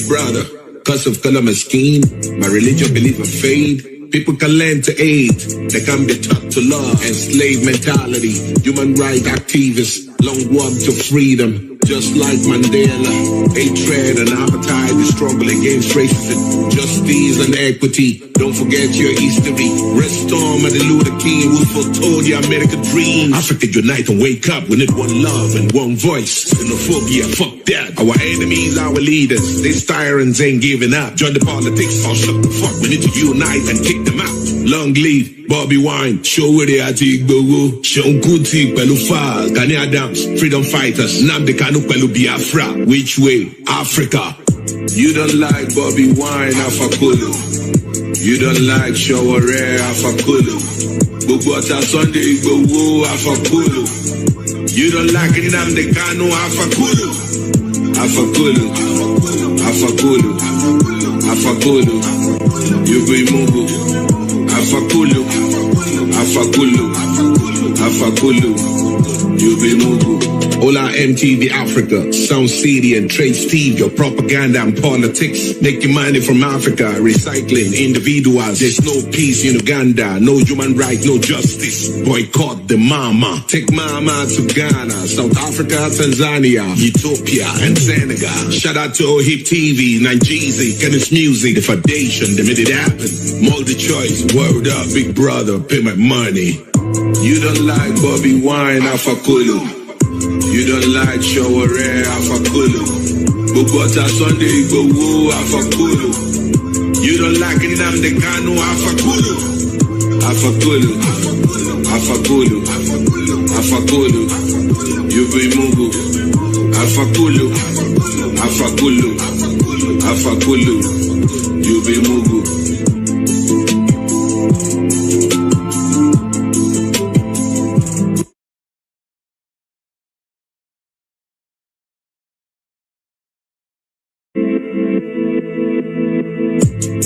a brother, cause of color, my skin, my religion, belief, and faith. People can learn to aid, they can be taught to love. Enslaved mentality, human rights activists, long walk to freedom. Just like Mandela, hatred and appetite, the struggle against racism, justice and equity. Don't forget your history. Restore Martin Luther King, who foretold the American dream. Africa unite and wake up. We need one love and one voice. Xenophobia, fuck that. Our enemies, our leaders, these tyrants ain't giving up. Join the politics or shut the fuck. We need to unite and kick them out. Long live Bobby Wine, show where they are, Igboho, Seun Kuti, Pelu Faz, Gani Adams, freedom fighters, Nnamdi Kanu, Pelu Biafra. Which way? Africa. You don't like Bobby Wine, Afakulu. You don't like Shaware, Afakulu. Bugwata Sunday, Igboho, Afakulu. You don't like Nnamdi Kanu, Afakulu. Afakulu. Afakulu. Afakulu. You be Mungu. Afakulu, Afakulu, Afakulu, you be Mungu. Ola MTV Africa, Sound City and Trade Steve, your propaganda and politics, making money from Africa, recycling individuals. There's no peace in Uganda, no human rights, no justice. Boycott the mama. Take mama to Ghana, South Africa, Tanzania, Ethiopia, and Senegal. Shout out to Hip TV, Nigeria, Kenneth Music, the Foundation, they made it happen. Multi-choice, word up, big brother, pay my money. You don't like Bobby Wine, Afakulu. You don't like Shaware, Afakulu. Bugwata Sunday, Igboho, Afakulu. You don't like Nnamdi Kanu, Afakulu. Afakulu. Afakulu. Afakulu. You be Mungu. Afakulu. Afakulu. Afakulu. You be Mungu.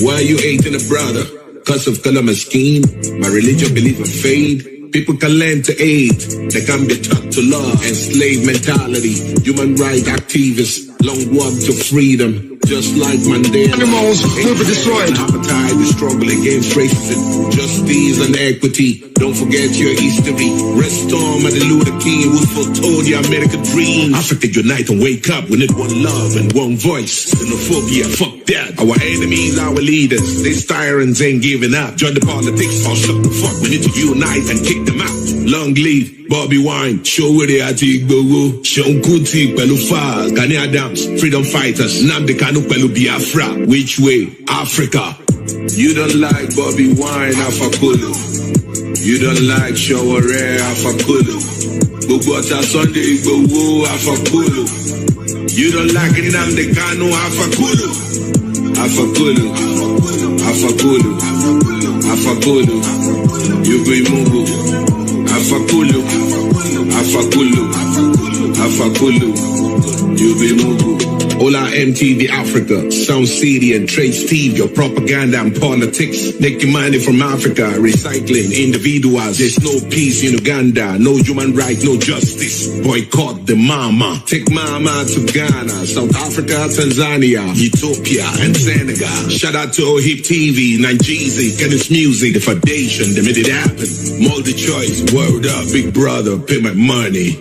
Why you hating a brother? Cause of color, my skin, my religion, belief, and faith. People can learn to aid, they can be taught to love. Enslaved mentality, human rights activists, long walk to freedom. Just like Mandela, animals will be destroyed. Appetite, the struggle against racism, justice and equity. Don't forget your history. Restore Martin Luther King, who foretold the American dream. Africa unite and wake up. We need one love and one voice. Xenophobia, fuck that. Our enemies, our leaders, these tyrants ain't giving up. Join the politics or shut the fuck. We need to unite and kick them out. Long live Bobby Wine, show where they are, Igboho, Seun Kuti, Pelu Faz, Gani Adams, freedom fighters, Nnamdi Kanu, Pelu Biafra. Which way? Africa. You don't like Bobby Wine, Afakulu. You don't like Shaware, Afakulu. Bugwata Sunday, Igboho, Afakulu. You don't like Nnamdi Kanu, Afakulu. Afakulu. Afakulu. Afakulu. You be Mungu. Afakulu, Afakulu, Afakulu, you be Mungu. Ola MTV Africa, Sound City and Trade Steve, your propaganda and politics, making money from Africa, recycling individuals. There's no peace in Uganda, no human rights, no justice. Boycott the mama. Take mama to Ghana, South Africa, Tanzania, Ethiopia, and Senegal. Shout out to Hip TV, Nigeria, Kenneth Music, the Foundation, they made it happen. Multi-choice, word up, big brother, pay my money.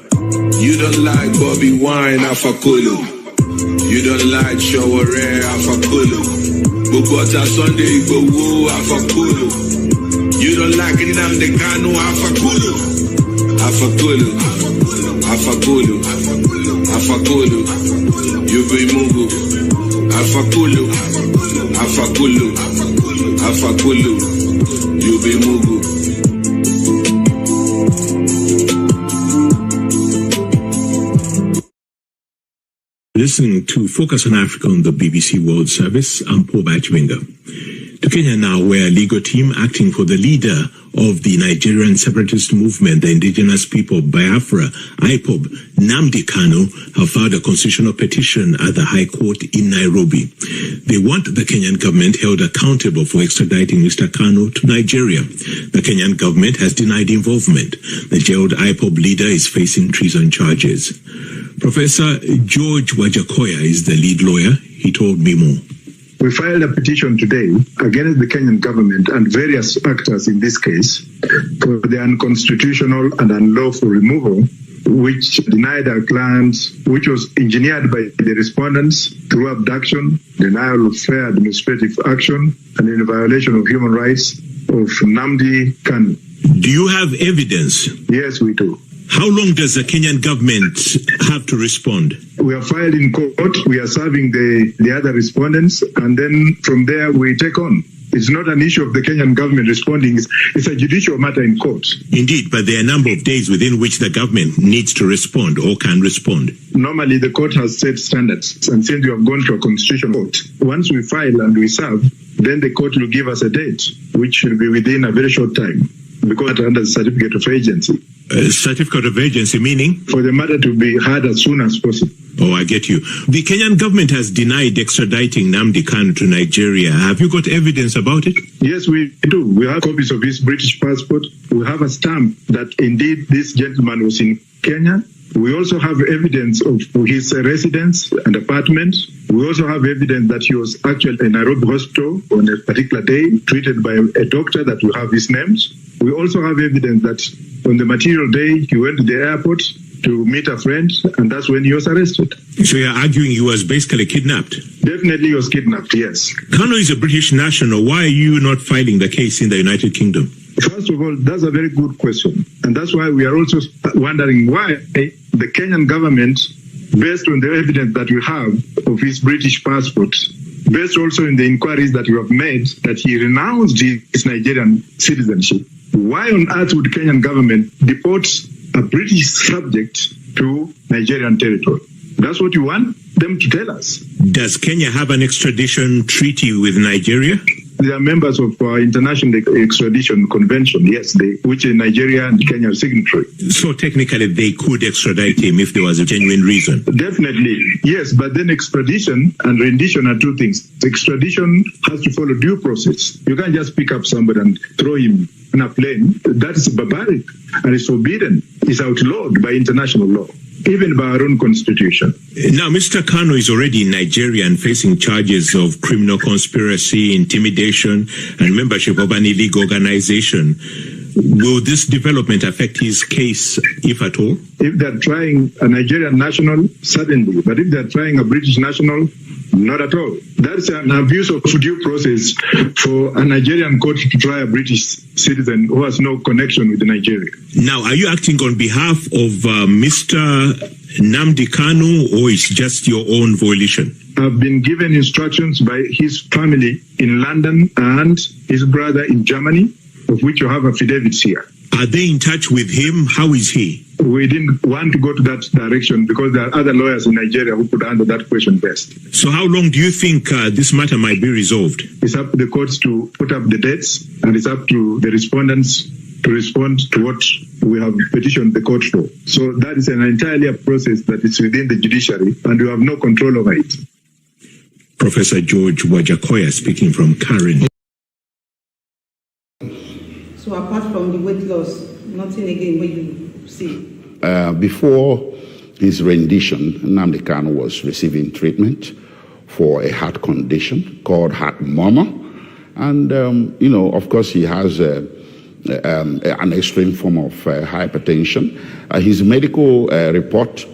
You don't like Bobby Wine, Afakulu. You don't like Shaware, Afakulu. Bugwata Sunday, Igboho, Afakulu. You don't like Nnamdi Kanu, Afakulu. Afakulu. Afakulu. Afakulu. You be Mungu. Afakulu. Afakulu. Afakulu. You be Mungu. Listening to Focus on Africa on the BBC World Service, I'm Paul Bachwinga. To Kenya now, where a legal team acting for the leader of the Nigerian separatist movement, the indigenous people of Biafra, IPOB, Nnamdi Kanu, have filed a constitutional petition at the High Court in Nairobi. They want the Kenyan government held accountable for extraditing Mr. Kanu to Nigeria. The Kenyan government has denied involvement. The jailed IPOB leader is facing treason charges. Professor George Wajakoya is the lead lawyer. He told me more. We filed a petition today against the Kenyan government and various actors in this case for the unconstitutional and unlawful removal which denied our clients, which was engineered by the respondents through abduction, denial of fair administrative action, and in violation of human rights of Nnamdi Kanu. Do you have evidence? Yes, we do. How long does the Kenyan government have to respond? We are filed in court, we are serving the other respondents, and then from there we take on. It's not an issue of the Kenyan government responding, it's a judicial matter in court. Indeed, but there are a number of days within which the government needs to respond or can respond. Normally the court has set standards, and since we have gone to a constitutional court, once we file and we serve, then the court will give us a date, which should be within a very short time, because under the certificate of agency. Certificate of agency meaning? For the matter to be heard as soon as possible. Oh, I get you. The Kenyan government has denied extraditing Nnamdi Kanu to Nigeria. Have you got evidence about it? Yes, we do. We have copies of his British passport. We have a stamp that indeed this gentleman was in Kenya. We also have evidence of his residence and apartment. We also have evidence that he was actually in Nairobi hospital on a particular day, treated by a doctor that we have his names. We also have evidence that on the material day, he went to the airport to meet a friend, and that's when he was arrested. So you're arguing he was basically kidnapped? Definitely he was kidnapped, yes. Kanu is a British national. Why are you not filing the case in the United Kingdom? First of all, that's a very good question. And that's why we are also wondering why the Kenyan government, based on the evidence that we have of his British passport, based also in the inquiries that we have made, that he renounced his Nigerian citizenship, why on earth would the Kenyan government deport a British subject to Nigerian territory? That's what you want them to tell us. Does Kenya have an extradition treaty with Nigeria? They are members of our International Extradition Convention, yes, which Nigeria and Kenya are signatory. So technically they could extradite him if there was a genuine reason? Definitely, yes, but then extradition and rendition are two things. Extradition has to follow due process. You can't just pick up somebody and throw him on a plane. That is barbaric and it's forbidden. It's outlawed by international law, even by our own constitution. Now, Mr. Kanu is already in Nigeria and facing charges of criminal conspiracy, intimidation, and membership of an illegal organization. Will this development affect his case, if at all? If they're trying a Nigerian national, certainly. But if they're trying a British national, not at all. That's an abuse of due process for a Nigerian court to try a British citizen who has no connection with Nigeria. Now, are you acting on behalf of Mr. Nnamdi Kanu, or is just your own volition? I've been given instructions by his family in London and his brother in Germany, of which you have affidavits here. Are they in touch with him? How is he? We didn't want to go to that direction because there are other lawyers in Nigeria who could handle that question best. So how long do you think this matter might be resolved? It's up to the courts to put up the dates, and it's up to the respondents to respond to what we have petitioned the court for. So that is an entirely a process that is within the judiciary, and we have no control over it. Professor George Wajakoya speaking from Karen. So apart from the weight loss, nothing again what you see? Before his rendition, Nnamdi Kanu was receiving treatment for a heart condition called heart murmur. And, of course, he has an extreme form of hypertension. His medical report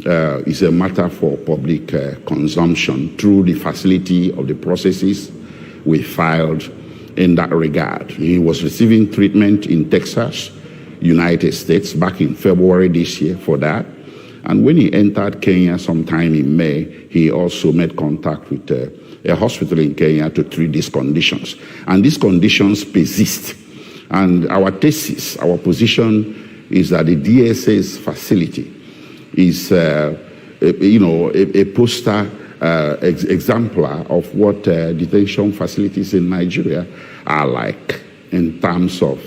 is a matter for public consumption through the facility of the processes we filed in that regard. He was receiving treatment in Texas, United States, back in February this year for that. And when he entered Kenya sometime in May, he also made contact with a hospital in Kenya to treat these conditions. And these conditions persist. And our thesis, our position is that the DSA's facility is, a poster exemplar of what detention facilities in Nigeria are like in terms of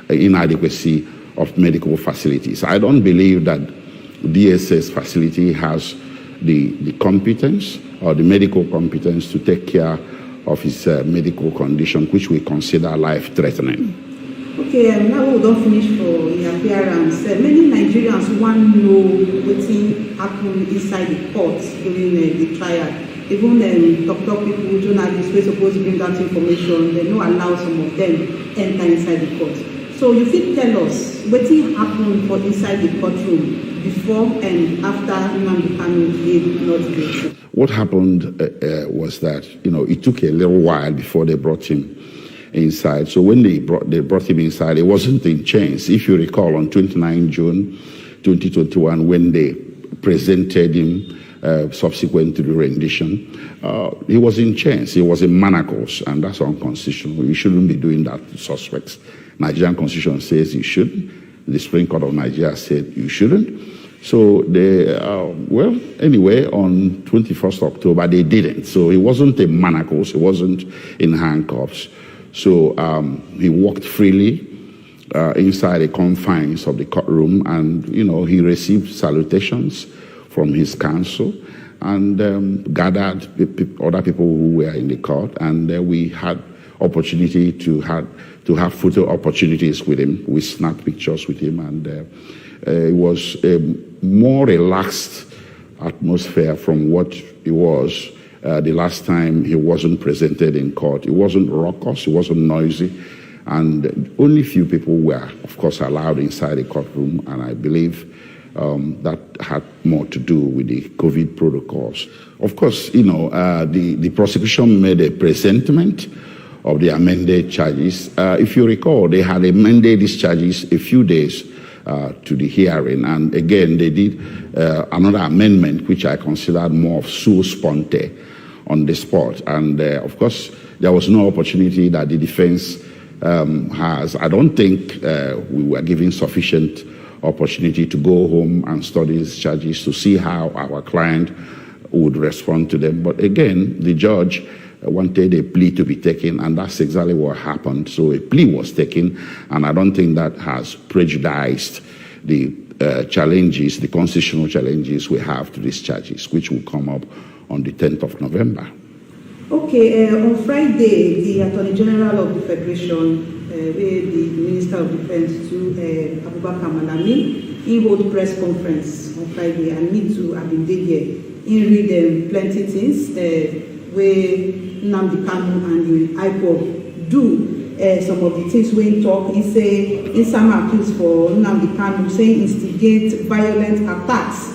inadequacy of medical facilities. I don't believe that DSA's facility has the competence or the medical competence to take care of his medical condition, which we consider life-threatening. Okay, and now we don't finish for your appearance. Many Nigerians want to know what happened inside the court during the trial. Even talk people, journalists, we're supposed to bring out information, they don't allow some of them enter inside the court. So you fit tell us what happened for inside the courtroom before and after Nnamdi Kanu did not guilty? What happened was that, it took a little while before they brought him inside. So when they brought him inside, it wasn't in chains. If you recall, on 29 June 2021, when they presented him subsequent to the rendition, he was in chains. He was in manacles, and that's unconstitutional. You shouldn't be doing that to suspects. Nigerian Constitution says you shouldn't. The Supreme Court of Nigeria said you shouldn't. So they, anyway, on 21st October, they didn't. So he wasn't in manacles. He wasn't in handcuffs. So he walked freely inside the confines of the courtroom, and, he received salutations from his counsel and gathered other people who were in the court, and we had opportunity to have photo opportunities with him. We snapped pictures with him, and it was a more relaxed atmosphere from what it was the last time he wasn't presented in court. It wasn't raucous, it wasn't noisy, and only few people were, of course, allowed inside the courtroom, and I believe that had more to do with the COVID protocols. Of course, the prosecution made a presentment of the amended charges. If you recall, they had amended these charges a few days to the hearing, and again, they did another amendment, which I considered more of sua sponte on the spot. And of course, there was no opportunity that the defense has. I don't think we were given sufficient opportunity to go home and study these charges to see how our client would respond to them. But again, the judge wanted a plea to be taken, and that's exactly what happened. So a plea was taken, and I don't think that has prejudiced the challenges, the constitutional challenges we have to these charges, which will come up on the 10th of November. Okay, on Friday, the Attorney General of the Federation, the Minister of Defense, Abubakar Malami, he held press conference on Friday, and me too, I've been there. He read plenty things where Nnamdi Kanu and the IPOB do. Some of the things when he talk, he say, in some accused for Nnamdi Kanu, saying instigate violent attacks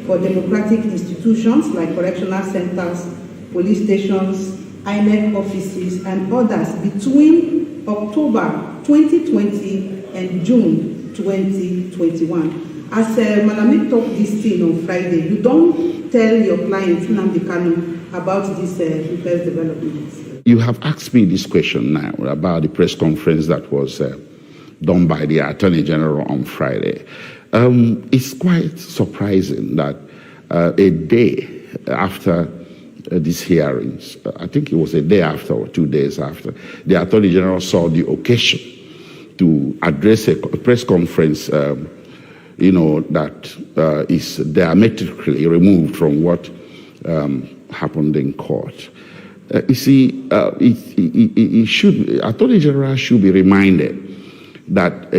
for democratic institutions like correctional centers, police stations, INEC offices, and others between October 2020 and June 2021. As Malami talked this thing on Friday, you don't tell your client, Nnamdi Kanu, about this first development. You have asked me this question now about the press conference that was done by the Attorney General on Friday. It's quite surprising that a day after these hearings, I think it was a day after or 2 days after, the Attorney General saw the occasion to address a press conference, that is diametrically removed from what happened in court. You see, Attorney General should be reminded that,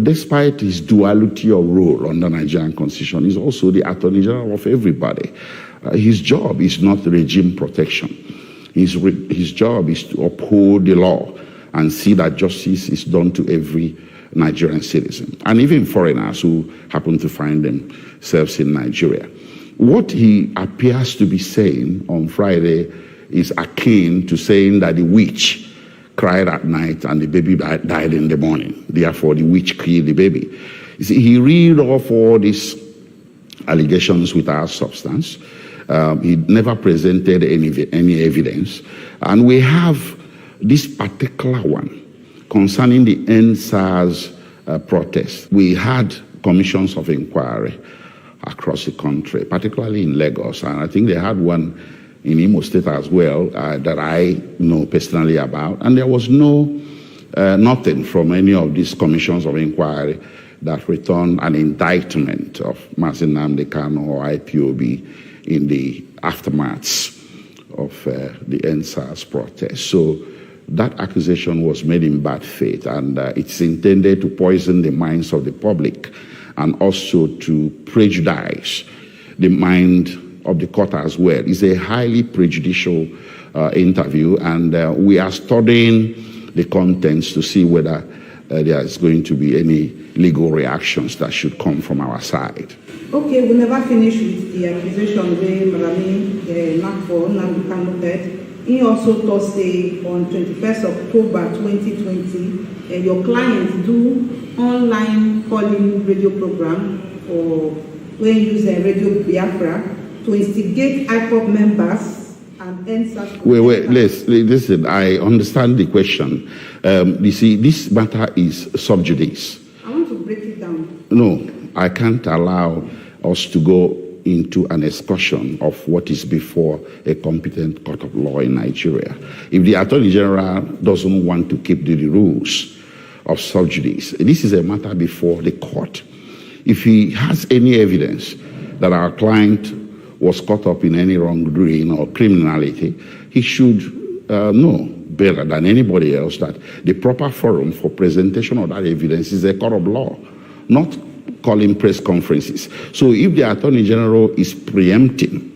despite his duality of role under Nigerian Constitution, he's also the Attorney General of everybody. His job is not regime protection. His job is to uphold the law and see that justice is done to every Nigerian citizen, and even foreigners who happen to find themselves in Nigeria. What he appears to be saying on Friday is akin to saying that the witch cried at night and the baby died in the morning. Therefore, the witch killed the baby. You see, he read off all these allegations without substance. He never presented any evidence. And we have this particular one concerning the NSAS protest. We had commissions of inquiry across the country, particularly in Lagos. And I think they had one in Imo State as well that I know personally about. And there was nothing from any of these commissions of inquiry that returned an indictment of Mazi Nnamdi Kanu or IPOB in the aftermaths of the NSAS protest. So that accusation was made in bad faith, and it's intended to poison the minds of the public and also to prejudice the mind of the court as well. It's a highly prejudicial interview, and we are studying the contents to see whether there is going to be any legal reactions that should come from our side. Okay, we never finished with the accusation where Malami Nakfo, Nnamdi Kanu head. He also Thursday on 21st October 2020, your client do online calling radio program or when use Radio Biafra to instigate IPOB members and end. Wait, listen, I understand the question. You see, this matter is sub judice. I want to break it down. No, I can't allow us to go into an excursion of what is before a competent court of law in Nigeria. If the Attorney General doesn't want to keep the rules of sub judice, this is a matter before the court. If he has any evidence that our client was caught up in any wrongdoing or criminality, he should know better than anybody else that the proper forum for presentation of that evidence is a court of law, not calling press conferences. So if the Attorney General is preempting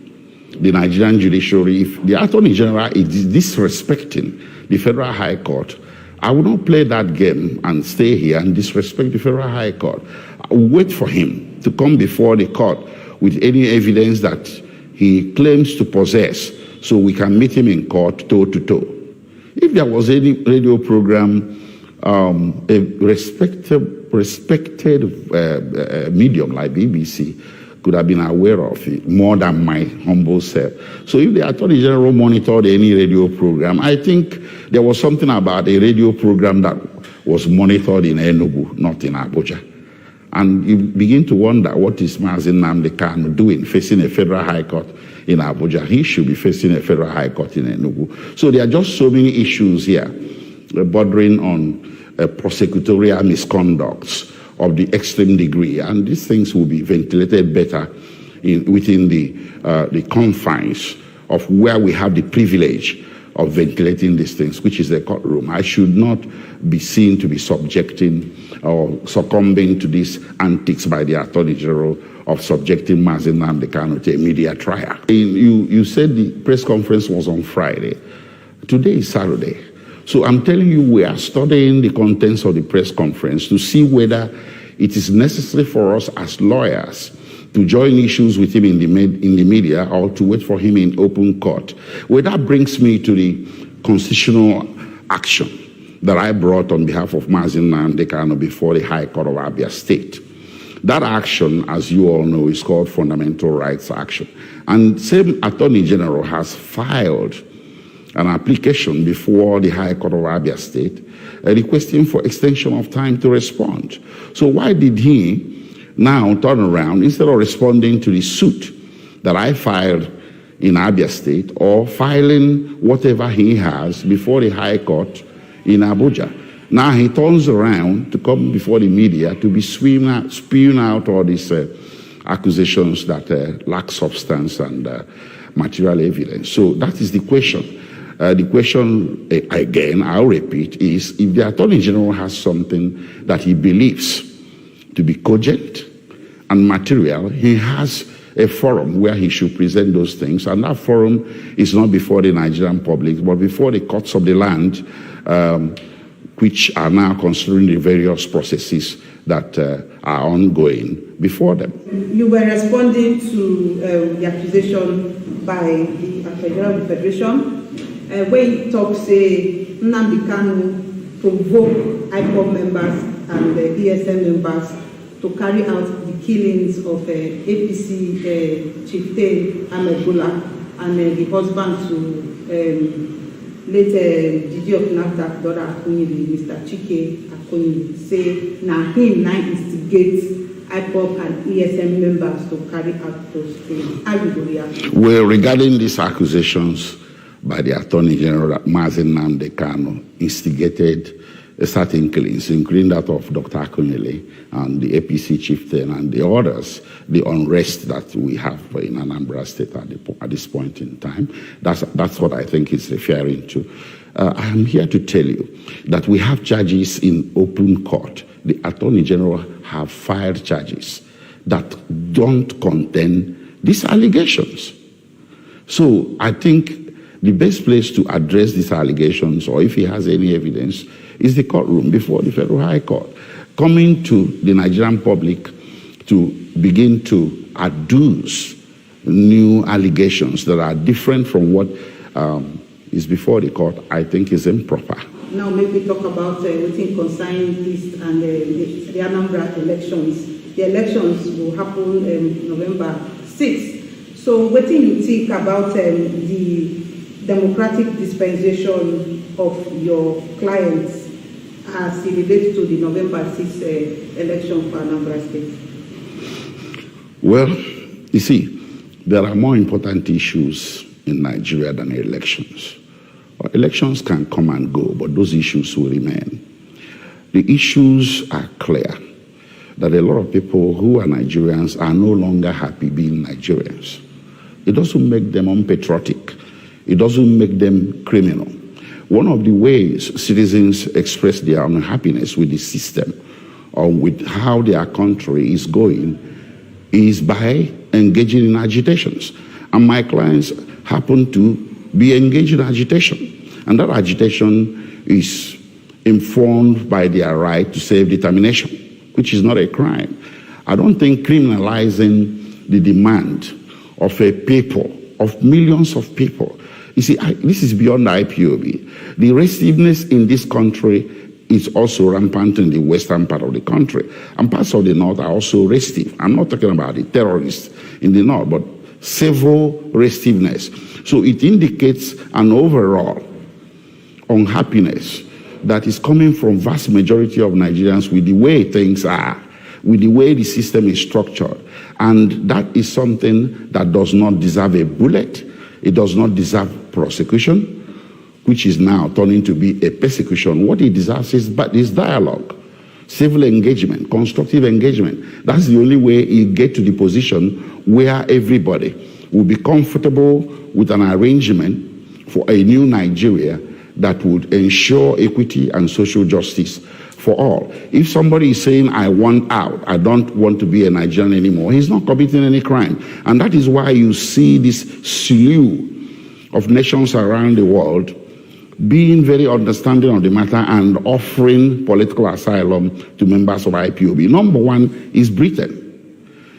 the Nigerian judiciary, if the Attorney General is disrespecting the Federal High Court, I will not play that game and stay here and disrespect the Federal High Court. I will wait for him to come before the court with any evidence that he claims to possess so we can meet him in court toe to toe. If there was any radio program, a respected medium like BBC could have been aware of it more than my humble self. So if the Attorney General monitored any radio program, I think there was something about a radio program that was monitored in Enugu, not in Abuja. And you begin to wonder, what is Mazi Nnamdi Kanu doing, facing a Federal High Court in Abuja? He should be facing a Federal High Court in Enugu. So there are just so many issues here bordering on prosecutorial misconducts of the extreme degree, and these things will be ventilated better within the confines of where we have the privilege of ventilating these things, which is the courtroom. I should not be seen to be subjecting or succumbing to these antics by the Attorney General of subjecting Mazi Nnamdi Kanu to a media trial. You said the press conference was on Friday. Today is Saturday. So I'm telling you, we are studying the contents of the press conference to see whether it is necessary for us as lawyers to join issues with him in the media or to wait for him in open court. Well, that brings me to the constitutional action that I brought on behalf of Mazi Nnamdi Kanu before the High Court of Abia State. That action, as you all know, is called Fundamental Rights Action. And same Attorney General has filed an application before the High Court of Abia State requesting for extension of time to respond. So why did he now turn around, instead of responding to the suit that I filed in Abia State or filing whatever he has before the High Court in Abuja? Now he turns around to come before the media to be spewing out all these accusations that lack substance and material evidence. So that is the question. The question, again, I'll repeat, is if the Attorney General has something that he believes to be cogent and material, he has a forum where he should present those things. And that forum is not before the Nigerian public, but before the courts of the land, which are now considering the various processes that are ongoing before them. You were responding to the accusation by the Attorney General of the Federation, where he talks, Nnamdi Kanu provoke IPOB members and ESM members to carry out the killings of APC chieftain Ahmed Bola and the husband to late Didi of NAFDAC, daughter Akunyili, Mr. Chike Akunyili, say now him now instigates IPOB and ESM members to carry out those things. How do you react? Well, regarding these accusations by the Attorney General that Mazi Nnamdi Kanu instigated certain killings, including that of Dr. Akunyili and the APC chieftain and the others, the unrest that we have in Anambra State at this point in time. That's what I think he's referring to. I am here to tell you that we have charges in open court. The Attorney General have filed charges that don't contain these allegations. So I think the best place to address these allegations, or if he has any evidence, is the courtroom before the Federal High Court, coming to the Nigerian public to begin to adduce new allegations that are different from what is before the court, I think is improper. Now maybe talk about what concerning this and the Anambra elections. The elections will happen November 6th. So what do you think about the democratic dispensation of your clients as it relates to the November 6th election for Anambra State? Well, you see, there are more important issues in Nigeria than elections. Elections can come and go, but those issues will remain. The issues are clear, that a lot of people who are Nigerians are no longer happy being Nigerians. It doesn't make them unpatriotic. It doesn't make them criminal. One of the ways citizens express their unhappiness with the system or with how their country is going is by engaging in agitations. And my clients happen to be engaged in agitation. And that agitation is informed by their right to self-determination, which is not a crime. I don't think criminalizing the demand of a people, of millions of people. You see, this is beyond the IPOB. The restiveness in this country is also rampant in the western part of the country. And parts of the north are also restive. I'm not talking about the terrorists in the north, but several restiveness. So it indicates an overall unhappiness that is coming from vast majority of Nigerians with the way things are, with the way the system is structured. And that is something that does not deserve a bullet. It does not deserve prosecution, which is now turning to be a persecution. What it deserves is dialogue, civil engagement, constructive engagement. That's the only way you get to the position where everybody will be comfortable with an arrangement for a new Nigeria that would ensure equity and social justice for all. If somebody is saying, I want out, I don't want to be a Nigerian anymore, he's not committing any crime. And that is why you see this slew of nations around the world being very understanding of the matter and offering political asylum to members of IPOB. Number one is Britain.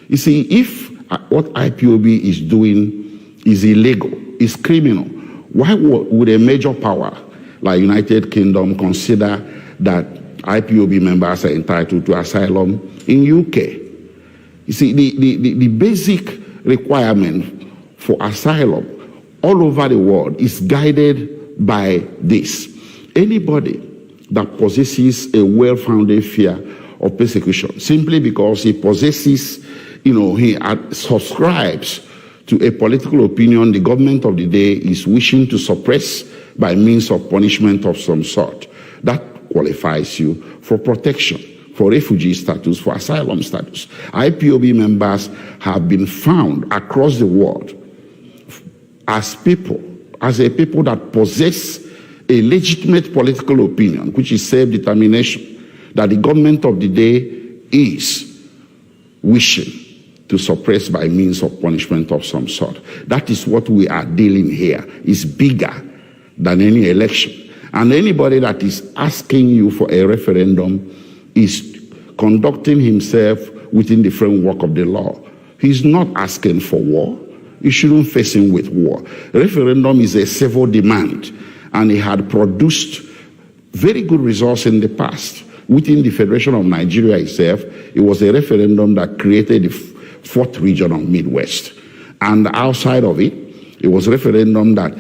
You see, if what IPOB is doing is illegal, is criminal, why would a major power like United Kingdom consider that IPOB members are entitled to asylum in UK? You see, the basic requirement for asylum all over the world is guided by this. Anybody that possesses a well-founded fear of persecution simply because he possesses, he subscribes to a political opinion the government of the day is wishing to suppress by means of punishment of some sort, that qualifies you for protection, for refugee status, for asylum status. IPOB members have been found across the world as a people that possess a legitimate political opinion, which is self-determination, that the government of the day is wishing to suppress by means of punishment of some sort. That is what we are dealing here. It's bigger than any election. And anybody that is asking you for a referendum is conducting himself within the framework of the law. He's not asking for war. You shouldn't face him with war. Referendum is a civil demand, and it had produced very good results in the past. Within the Federation of Nigeria itself, it was a referendum that created the fourth region of Midwest. And outside of it, it was a referendum that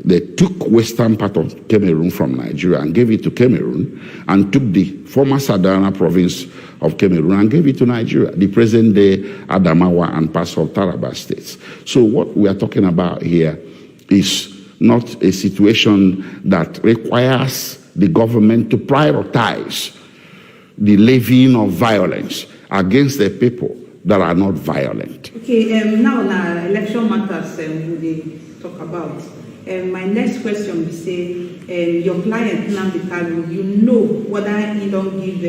they took western part of Cameroon from Nigeria and gave it to Cameroon, and took the former Sadana province of Cameroon and gave it to Nigeria, the present-day Adamawa and parts of Taraba states. So what we are talking about here is not a situation that requires the government to prioritize the levying of violence against the people that are not violent. Okay, now election matters we talk about. My next question is say, your client Nnamdi Kanu, whether he don't give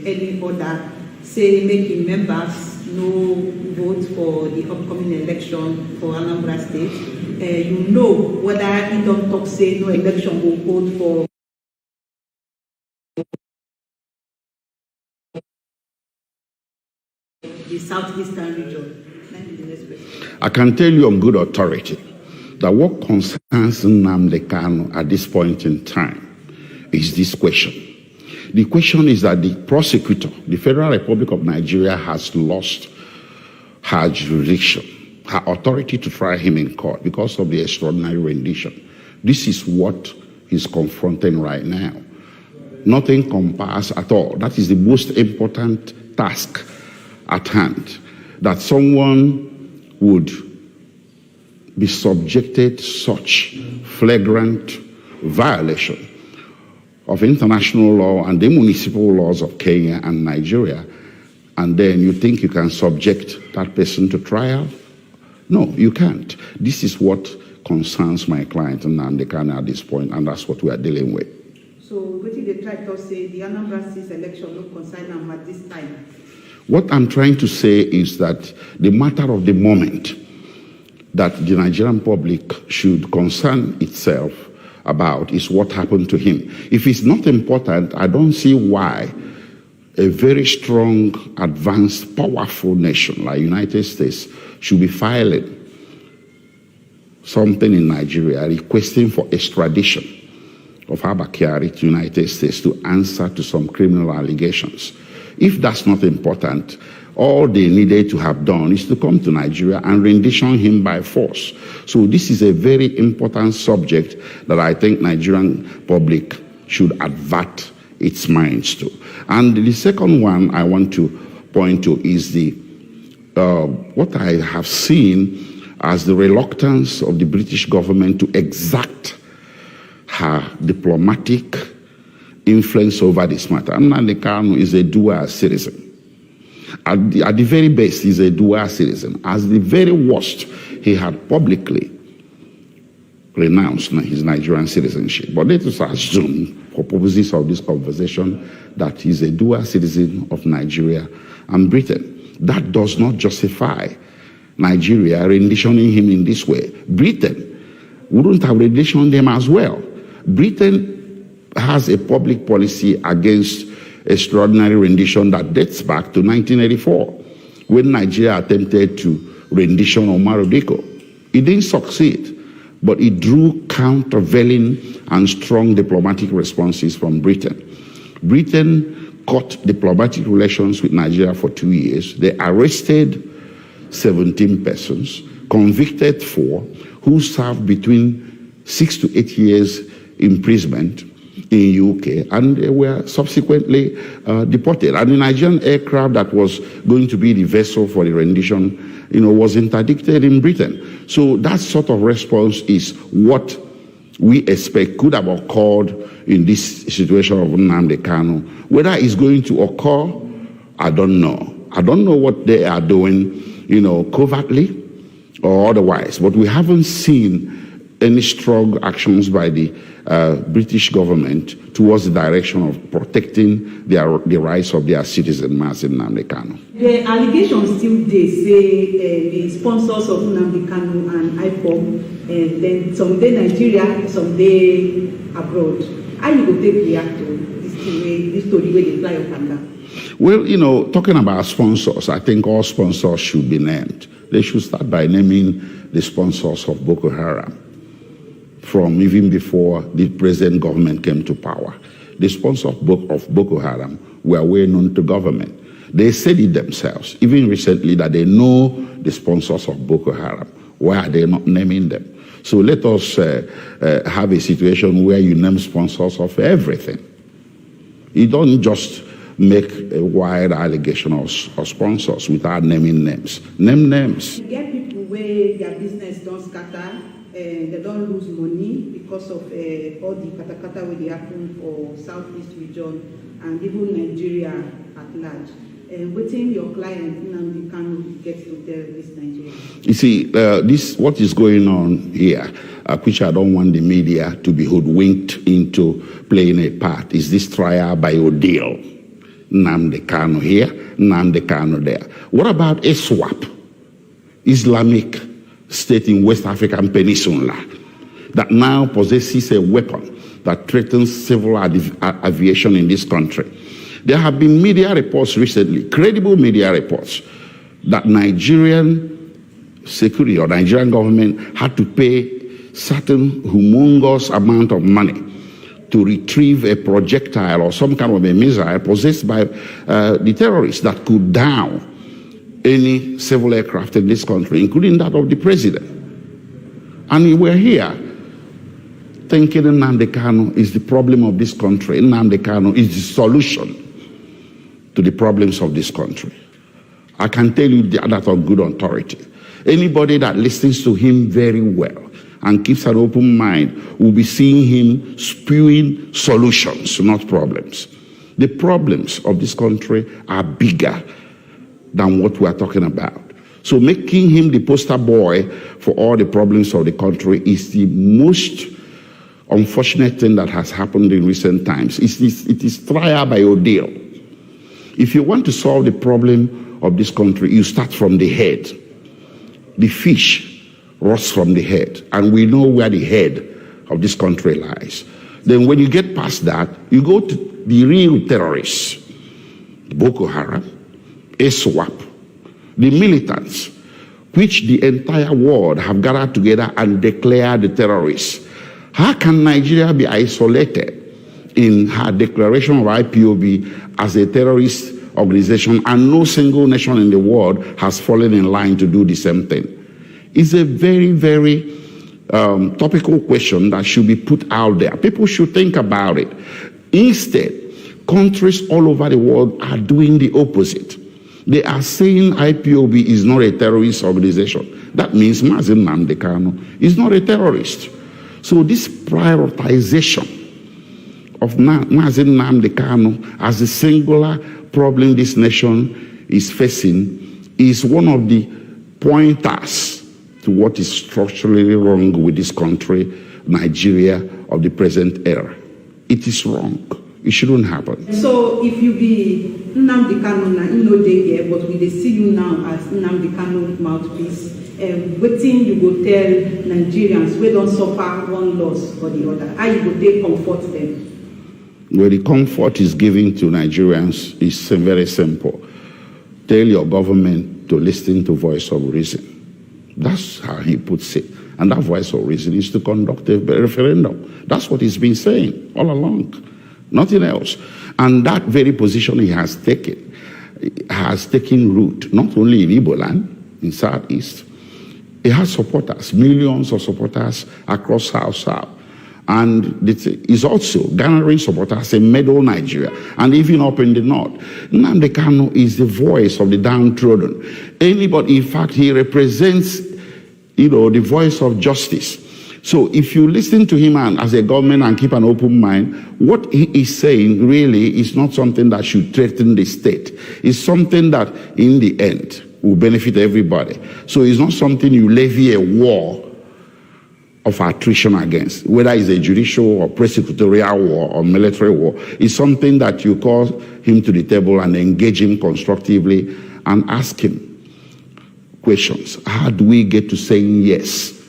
any order, say making members no vote for the upcoming election for Anambra State. You know whether he don't talk say no election will hold for the southeastern region. I can tell you on good authority that what concerns Nnamdi Kanu at this point in time is this question. The question is that the prosecutor, the Federal Republic of Nigeria, has lost her jurisdiction, her authority to try him in court because of the extraordinary rendition. This is what he's confronting right now. Nothing compares at all. That is the most important task at hand, that someone would be subjected to such flagrant violation of international law and the municipal laws of Kenya and Nigeria, and then you think you can subject that person to trial? No, you can't. This is what concerns my client Nnamdi Kanu at this point, and that's what we are dealing with. So, what did they try to say the Anambra State election no concern them at this time? What I'm trying to say is that the matter of the moment that the Nigerian public should concern itself about is what happened to him. If it's not important, I don't see why a very strong, advanced, powerful nation like United States should be filing something in Nigeria requesting for extradition of Abba Kyari to United States to answer to some criminal allegations. If that's not important, all they needed to have done is to come to Nigeria and rendition him by force. So this is a very important subject that I think Nigerian public should avert its minds to. And the second one I want to point to is the what I have seen as the reluctance of the British government to exact her diplomatic influence over this matter. Nnamdi Kanu is a dual citizen. At the very best, he's a dual citizen. As the very worst, he had publicly renounced his Nigerian citizenship. But let us assume, for purposes of this conversation, that he's a dual citizen of Nigeria and Britain. That does not justify Nigeria renditioning him in this way. Britain wouldn't have renditioned him as well. Britain has a public policy against extraordinary rendition that dates back to 1984, when Nigeria attempted to rendition Omar Diko. It didn't succeed, but it drew countervailing and strong diplomatic responses from Britain. Britain cut diplomatic relations with Nigeria for 2 years. They arrested 17 persons, convicted 4, who served between 6 to 8 years imprisonment in UK, and they were subsequently deported. And the Nigerian aircraft that was going to be the vessel for the rendition, was interdicted in Britain. So that sort of response is what we expect could have occurred in this situation of Nnamdi Kanu. Whether it's going to occur, I don't know. I don't know what they are doing, covertly or otherwise. But we haven't seen any strong actions by the British government towards the direction of protecting the rights of their citizen, Mazi Nnamdi Kanu. The allegations still they say the sponsors of Nnamdi Kanu and IPOB, then some day Nigeria, some day abroad. How you go take react to this story where they fly up and down? Well, talking about sponsors, I think all sponsors should be named. They should start by naming the sponsors of Boko Haram, from even before the present government came to power. The sponsors of Boko Haram were well known to government. They said it themselves, even recently, that they know the sponsors of Boko Haram. Why are they not naming them? So let us have a situation where you name sponsors of everything. You don't just make a wide allegation of sponsors without naming names. Name names. You get people where their business don't scatter, they don't lose money because of all the katakata where they happen for Southeast region and even Nigeria at large. Waiting your client Nnamdi Kanu gets to tell this Nigeria. You see, what is going on here, which I don't want the media to be hoodwinked into playing a part, is this trial by ordeal. Nnamdi Kanu here, Nnamdi Kanu there. What about ISWAP, Islamic State in West African Peninsula, that now possesses a weapon that threatens civil aviation in this country? There have been media reports recently, credible media reports, that Nigerian security or Nigerian government had to pay certain humongous amount of money to retrieve a projectile or some kind of a missile possessed by the terrorists that could down any civil aircraft in this country, including that of the president. And we're here thinking Nnamdi Kanu is the problem of this country. Nnamdi Kanu is the solution to the problems of this country. I can tell you that on good authority. Anybody that listens to him very well and keeps an open mind will be seeing him spewing solutions, not problems. The problems of this country are bigger than what we are talking about. So making him the poster boy for all the problems of the country is the most unfortunate thing that has happened in recent times. It is trial by ordeal. If you want to solve the problem of this country, you start from the head. The fish rots from the head, and we know where the head of this country lies. Then when you get past that, you go to the real terrorists, Boko Haram, ISWAP, the militants, which the entire world have gathered together and declared the terrorists. How can Nigeria be isolated in her declaration of IPOB as a terrorist organization and no single nation in the world has fallen in line to do the same thing? It's a very, very topical question that should be put out there. People should think about it. Instead, countries all over the world are doing the opposite. They are saying IPOB is not a terrorist organization. That means Mazi Nnamdi Kanu is not a terrorist. So this prioritization of Mazi Nnamdi Kanu as the singular problem this nation is facing is one of the pointers to what is structurally wrong with this country, Nigeria of the present era. It is wrong. It shouldn't happen. So if you be Nnamdi Kanu na no dey here, but we dey see you now as Nnamdi Kanu mouthpiece, wetin you go tell Nigerians wey don suffer one loss or the other? How you go dey comfort them? Well, the comfort is given to Nigerians is very simple. Tell your government to listen to voice of reason. That's how he puts it. And that voice of reason is to conduct a referendum. That's what he's been saying all along. Nothing else. And that very position he has taken root, not only in Igbo land, in Southeast. It has supporters, millions of supporters across South. And it's also garnering supporters in middle Nigeria and even up in the north. Nnamdi Kanu is the voice of the downtrodden. Anybody, in fact, he represents, the voice of justice. So if you listen to him and as a government and keep an open mind, what he is saying really is not something that should threaten the state. It's something that in the end will benefit everybody. So it's not something you levy a war of attrition against, whether it's a judicial or prosecutorial war or military war. It's something that you call him to the table and engage him constructively and ask him questions. How do we get to saying yes?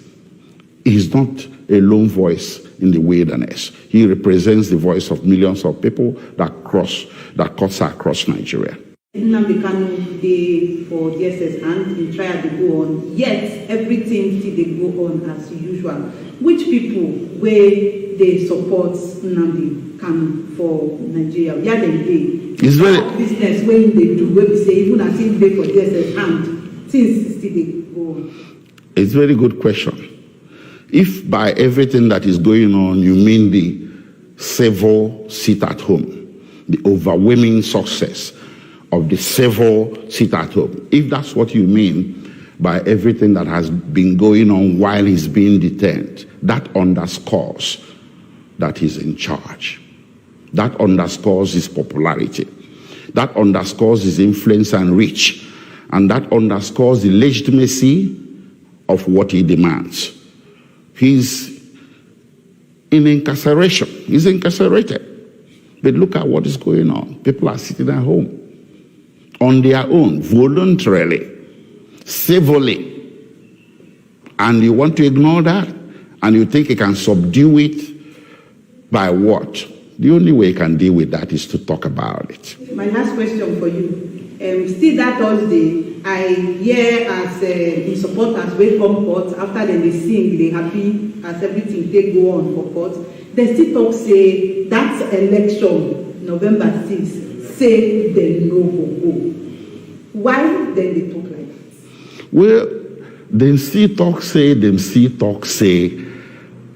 He's not a lone voice in the wilderness. He represents the voice of millions of people that cuts across Nigeria. Nnamdi Kanu dey for DSS and in trial to go on, yet everything still dey go on as usual. Which people wey dey support Nnamdi Kanu for Nigeria? Where dem dey? It's very business wey im dey do, wey be say even as im dey for DSS and things still dey go on. It's a very good question. If by everything that is going on you mean the civil sit at home, the overwhelming success of the civil sit at home, if that's what you mean by everything that has been going on while he's being detained, that underscores that he's in charge. That underscores his popularity. That underscores his influence and reach. And that underscores the legitimacy of what he demands. He's in incarceration. He's incarcerated. But look at what is going on. People are sitting at home on their own, voluntarily, civilly. And you want to ignore that? And you think you can subdue it by what? The only way you can deal with that is to talk about it. My last question for you. Still that Thursday, I hear as the supporters wey come court after they sing, they happy as everything they go on for court. They still talk say that election, November 6th, say they no go. Why then they talk like that? Well, them still talk say,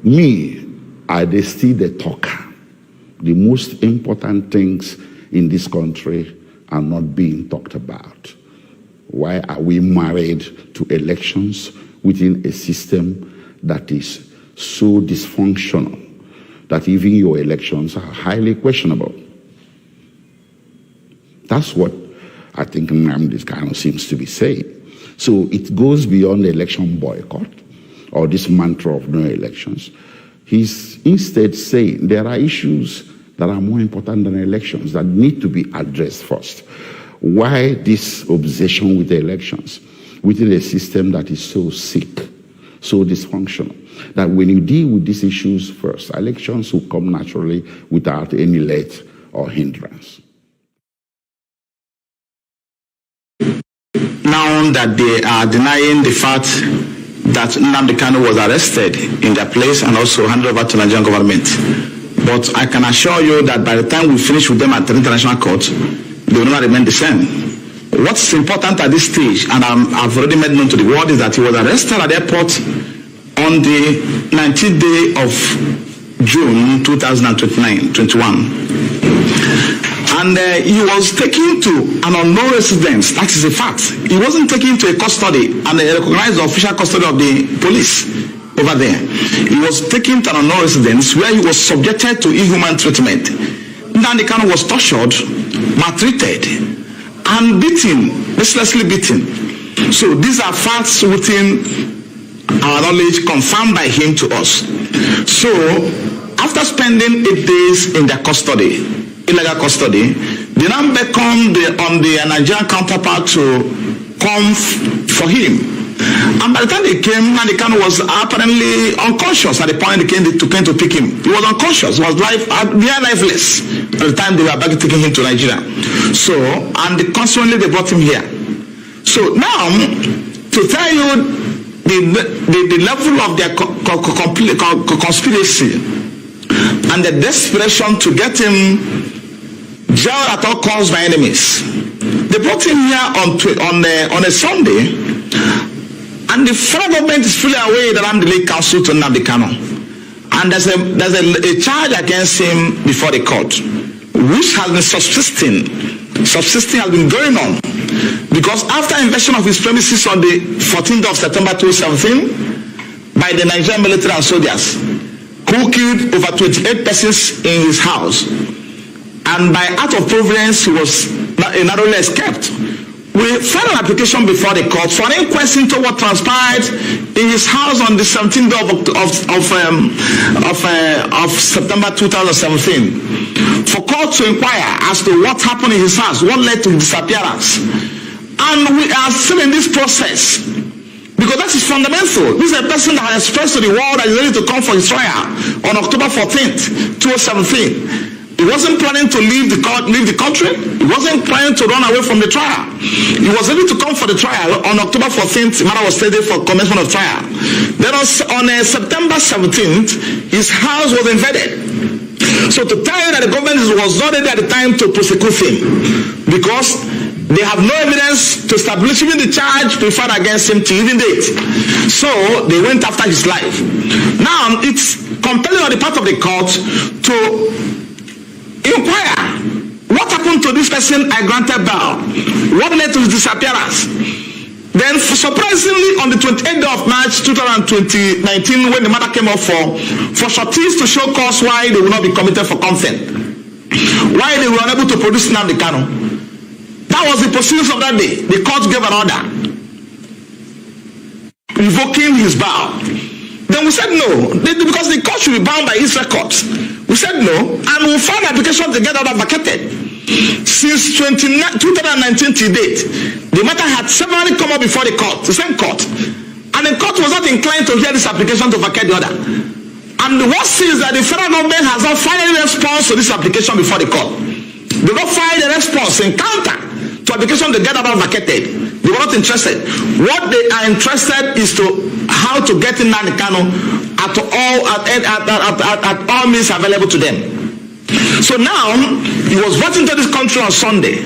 me, they still the talker. The most important things in this country are not being talked about. Why are we married to elections within a system that is so dysfunctional that even your elections are highly questionable? That's what I think Nnamdi Kanu seems to be saying. So it goes beyond the election boycott or this mantra of no elections. He's instead saying there are issues that are more important than elections that need to be addressed first. Why this obsession with the elections within a system that is so sick, so dysfunctional, that when you deal with these issues first, elections will come naturally without any let or hindrance. Now that they are denying the fact that Nnamdi Kanu was arrested in their place and also handed over to the Nigerian government. But I can assure you that by the time we finish with them at the international court, they will not remain the same. What's important at this stage, and I've already made known to the world, is that he was arrested at the airport on the 19th day of June 2021. And he was taken to an unknown residence. That is a fact. He wasn't taken to a custody, and they recognized the official custody of the police over there. He was taken to an unknown residence where he was subjected to inhuman treatment. Nnamdi Kanu was tortured, maltreated, and beaten, mercilessly beaten. So these are facts within our knowledge, confirmed by him to us. So after spending 8 days in their custody, illegal custody, they now beckoned on the Nigerian counterpart to come for him. And by the time they came, Nnamdi Kanu was apparently unconscious at the point they came to pick him. He was unconscious, was lifeless by the time they were back taking him to Nigeria. So, and consequently they brought him here. So now, to tell you the level of their conspiracy and the desperation to get him jailed at all costs by enemies. They brought him here on a Sunday, and the federal government is fully aware that I'm the lead counsel to Nnamdi Kanu, and there's a charge against him before the court, which has been subsisting has been going on, because after invasion of his premises on the 14th of September 2017 by the Nigerian military and soldiers, who killed over 28 persons in his house, and by act of providence he was narrowly escaped. We filed an application before the court for an inquest into what transpired in his house on the 17th of September 2017, for court to inquire as to what happened in his house, what led to his disappearance. And we are still in this process, because that is fundamental. This is a person that has expressed to the world that he is ready to come for his trial on October 14th, 2017. He wasn't planning to leave the country. He wasn't planning to run away from the trial. He was ready to come for the trial on October 14th. The matter was stated for commencement of trial. Then on September 17th, his house was invaded. So to tell you that the government was not ready at the time to prosecute him, because they have no evidence to establish even the charge preferred against him to even date. So they went after his life. Now it's compelling on the part of the court to inquire what happened to this person I granted bail, what led to his disappearance. Then surprisingly, on the 28th of March 2019, when the matter came up for shorties to show cause why they will not be committed for contempt, why they were unable to produce Nnamdi Kanu, that was the proceedings of that day. The court gave an order revoking his bail. Then we said no, because the court should be bound by its records. We said no, and we found the application to get out vacated. Since 2019 to date, the matter had severally come up before the court, the same court, and the court was not inclined to hear this application to vacate the order. And the worst is that the federal government has not filed any response to this application before the court. They not filed a response in counter to application to get out vacated. They were not interested. What they are interested is to how to get in Nnamdi Kanu at all means available to them. So now he was brought into this country on Sunday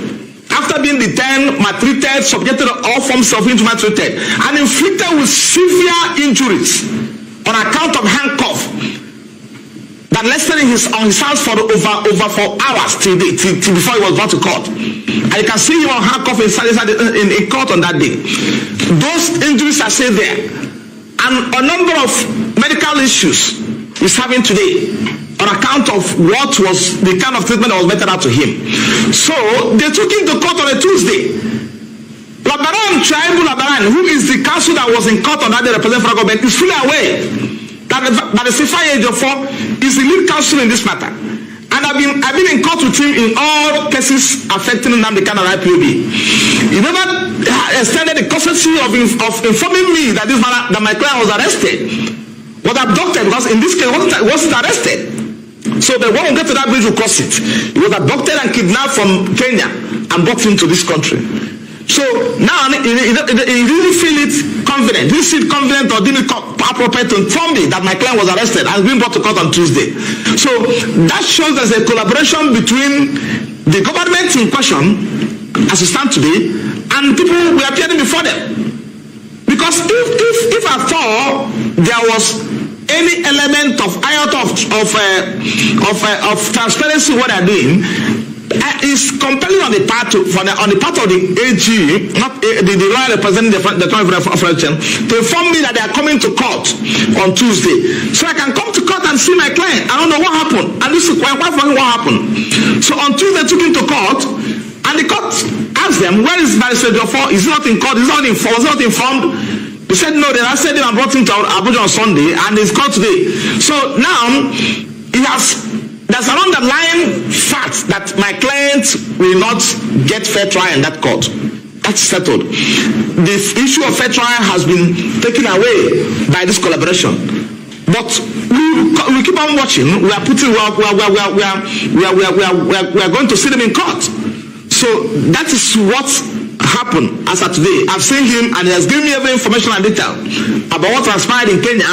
after being detained, maltreated, subjected to all forms of inhuman treatment, and inflicted with severe injuries on account of handcuff that lasted on his hands for over 4 hours till before he was brought to court. And you can see him on handcuff in court on that day. Those injuries are still there, and a number of medical issues he's having today on account of what was the kind of treatment that was meted out to him. So they took him to court on a Tuesday. Labaran, who is the counsel that was in court on that day representing federal government, is fully aware that the CFA Age of 4 is the lead counsel in this matter. And I've been in court with him in all cases affecting Nnamdi Kanu and IPOB. He never extended the courtesy of informing me that my client was arrested, was abducted, because in this case he wasn't arrested. So the one who get to that bridge will cross it. He was abducted and kidnapped from Kenya and brought him to this country. So now he didn't feel it confident. He didn't feel confident or didn't appropriate to inform me that my client was arrested and been brought to court on Tuesday. So that shows there's a collaboration between the government in question, as we stand today, and people who are appearing before them. Because if at all there was any element of iota of transparency what they're doing, is compelling on the part of the AG, not the lawyer representing the Federation, to inform me that they are coming to court on Tuesday, so I can come to court and see my client. I don't know what happened, and this is quite funny what happened. So on Tuesday, took him to court, and the court asked them, "Where is Barrister Jofo? Is he not in court? Is he not informed?" He said no. They arrested him and brought him to Abuja on Sunday, and he's caught today. So now there's an underlying fact that my client will not get fair trial in that court. That's settled. The issue of fair trial has been taken away by this collaboration. But we keep on watching. We are going to see them in court. So that is what happened as of today. I've seen him, and he has given me every information and detail about what transpired in Kenya,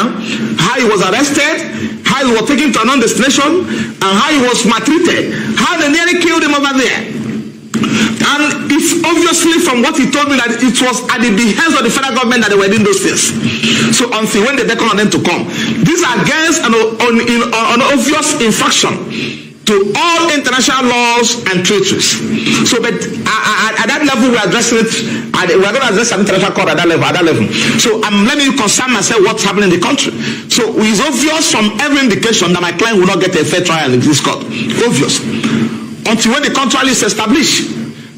how he was arrested, how he was taken to a non-destination, and how he was maltreated, how they nearly killed him over there. And it's obviously from what he told me that it was at the behest of the federal government that they were doing those things. So until when they beckon on them to come, these are against an obvious infraction to all international laws and treaties. So, but at that level, we're addressing it. We're going to address an international court at that level. So, let me concern myself what's happening in the country. So, it's obvious from every indication that my client will not get a fair trial in this court. Obvious. Until when the contrary is established.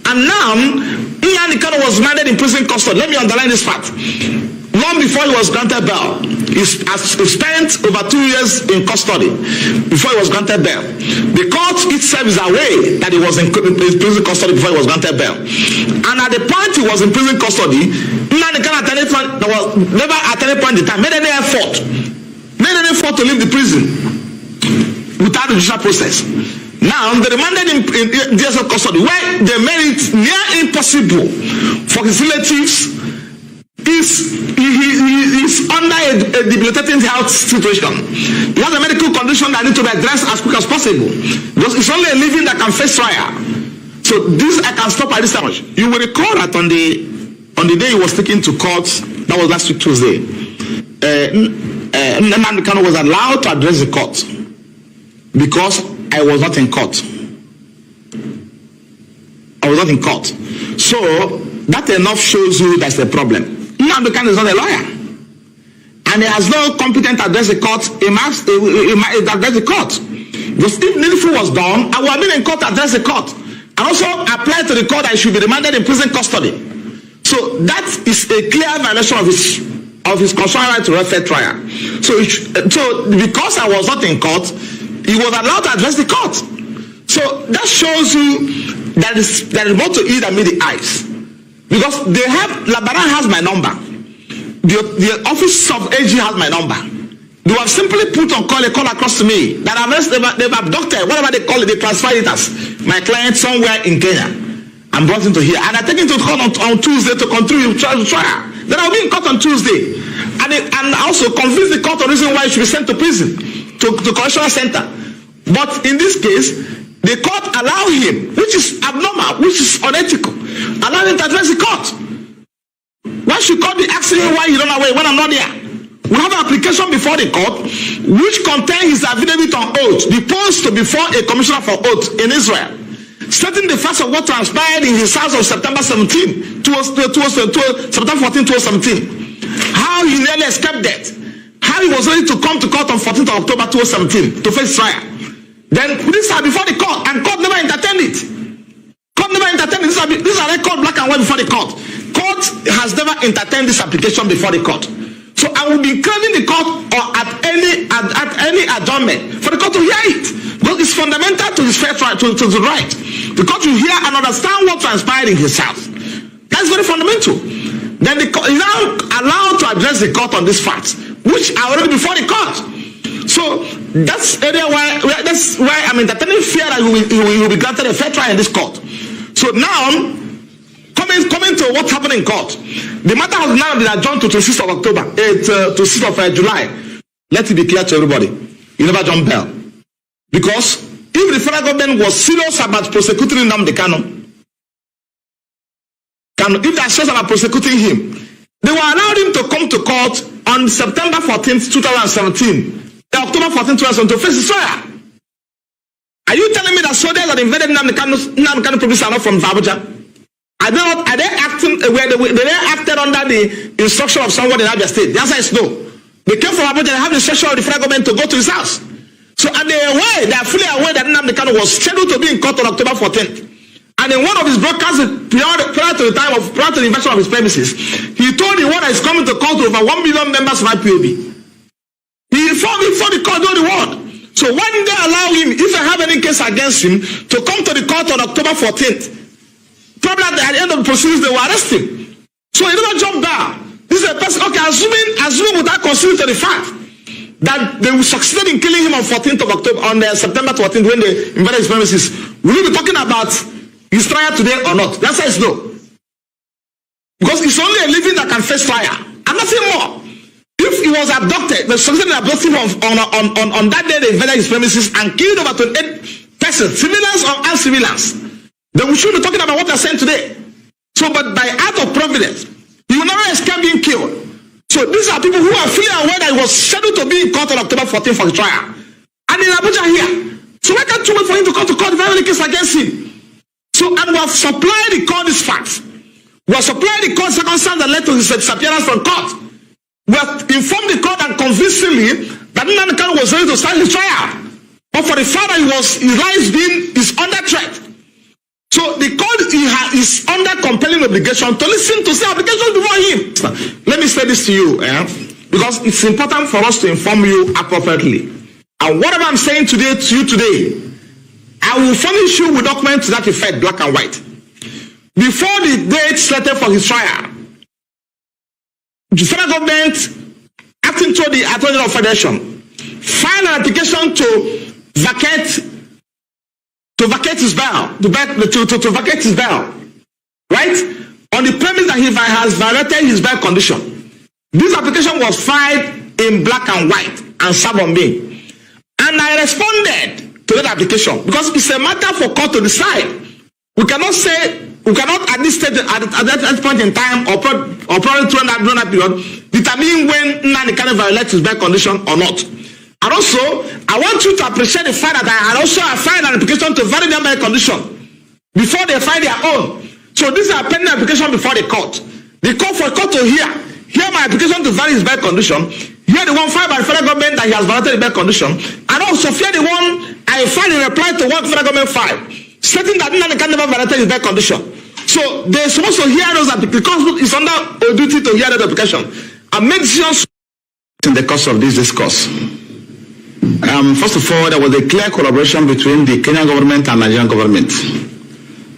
And now, Nnamdi Kanu was remanded in prison custody. Let me underline this fact. Long before he was granted bail, he spent over 2 years in custody before he was granted bail. The court itself is aware that he was in prison custody before he was granted bail. And at the point he was in prison custody, Nnamdi Kanu never at any point in time made any effort to leave the prison without the judicial process. Now they remanded him in DSL custody, where they made it near impossible for his relatives. He's under a debilitating health situation. He has a medical condition that needs to be addressed as quick as possible, because it's only a living that can face trial. So this I can stop at this time. You will recall that on the day he was taken to court, that was last week Tuesday, Nnamdi Kanu was allowed to address the court because I was not in court. I was not in court. So that enough shows you that's the problem. Nnamdi Kanu is not a lawyer, and he has no competent to address the court. He must address the court. Because if needful was done, I would have been in court to address the court, and also apply to the court that he should be remanded in prison custody. So that is a clear violation of his of his constitutional right to a fair trial. So because I was not in court, he was allowed to address the court. So that shows you that is more to eat than meet the eyes. Because they have, Labaran has my number. The office of AG has my number. They have simply put on call a call across to me that they've abducted, whatever they call it, they transferred it as my client somewhere in Kenya and brought him to here. And I take him to court on Tuesday to continue trial. Then I'll be in court on Tuesday. And also convince the court on the reason why he should be sent to prison, to correctional center. But in this case, the court allow him, which is abnormal, which is unethical, allow him to address the court. Why should court be asking him why he run away when I'm not there? We have an application before the court which contains his affidavit on oath, deposed before a commissioner for oath in Israel, stating the facts of what transpired in his house on September 14, 2017, how he nearly escaped death, how he was ready to come to court on 14th of October 2017 to face trial. Then these are before the court, and court never entertained it. Court never entertained it. These are record black and white before the court. Court has never entertained this application before the court. So I will be craving the court or at any adjournment for the court to hear it, because it's fundamental to his fair trial, to the right. The court will hear and understand what transpired in his house. That's very fundamental. Then the court is now allowed to address the court on these facts, which are already before the court. So that's area that's why I'm entertaining fear that he will be granted a fair trial in this court. So now, coming to what happened in court, the matter has now been adjourned to 6th of October, to 6th of July. Let it be clear to everybody, you never jump bell. Because if the federal government was serious about prosecuting Nnamdi Kanu, if they are serious about prosecuting him, they will allow him to come to court on September 14th, 2017, October 14th, 2017, to face his trial. Are you telling me that soldiers that invaded Nnamdi Kanu province are not from Abuja? Are they acting where they acted under the instruction of someone in Abia State? The answer is no. They came from Abuja, they have the instruction of the federal government to go to his house. So and they are fully aware that Nnamdi Kanu was scheduled to be in court on October 14th. And in one of his broadcasts prior to the invasion of his premises, he told the world that he's coming to court with over 1 million members of IPOB. He informed before the court told the world. So when they allow him, if they have any case against him, to come to the court on October 14th, probably at the end of the proceedings, they will arrest him. So he never jumped down. This is a person, okay, assuming without considering to the fact that they will succeed in killing him on 14th of October, on September 14th, when they invaded his premises, will we be talking about his trial today or not? The answer is no. Because it's only a living that can face trial, and nothing more. If he was abducted, they succeeded in abducting him on that day they invaded his premises and killed over 28 persons, civilians or uncivilians. Then we should be talking about what they're saying today. So, but by act of providence, he will never escape being killed. So these are people who are fully aware that he was scheduled to be in court on October 14th for the trial. And in Abuja here. So why can't you wait for him to come to court if there are any case against him? So, and we have supplied the court these facts. We have supplied the court circumstances that led to his disappearance from court. We have informed the court and convincingly that Nnamdi Kanu was ready to start his trial. But for the fact that his life is under threat. So the court is under compelling obligation to listen to the application before him. Let me say this to you, because it's important for us to inform you appropriately. And whatever I'm saying today to you today, I will furnish you with documents to that effect, black and white. Before the date slated for his trial, the federal government, acting through the Attorney General of Federation, filed an application to vacate his bail, to vacate his bail, right? On the premise that he has violated his bail condition. This application was filed in black and white and served on me. And I responded to that application because it's a matter for court to decide. We cannot at this stage, at that point in time, or probably during that period, determine when Nnamdi Kanu violates his bail condition or not. And also, I want you to appreciate the fact that I had also filed an application to validate their bail condition before they file their own. So this is a pending application before the court. The court for court to hear my application to validate his bail condition, hear the one filed by the federal government that he has violated the bail condition, and also hear the one I filed in reply to what the federal government filed, stating that Nnamdi Kanu never violated his bail condition. So they're supposed to hear those applications because it's under a duty to hear that application. I made decisions in the course of this discourse. First of all, there was a clear collaboration between the Kenyan government and Nigerian government.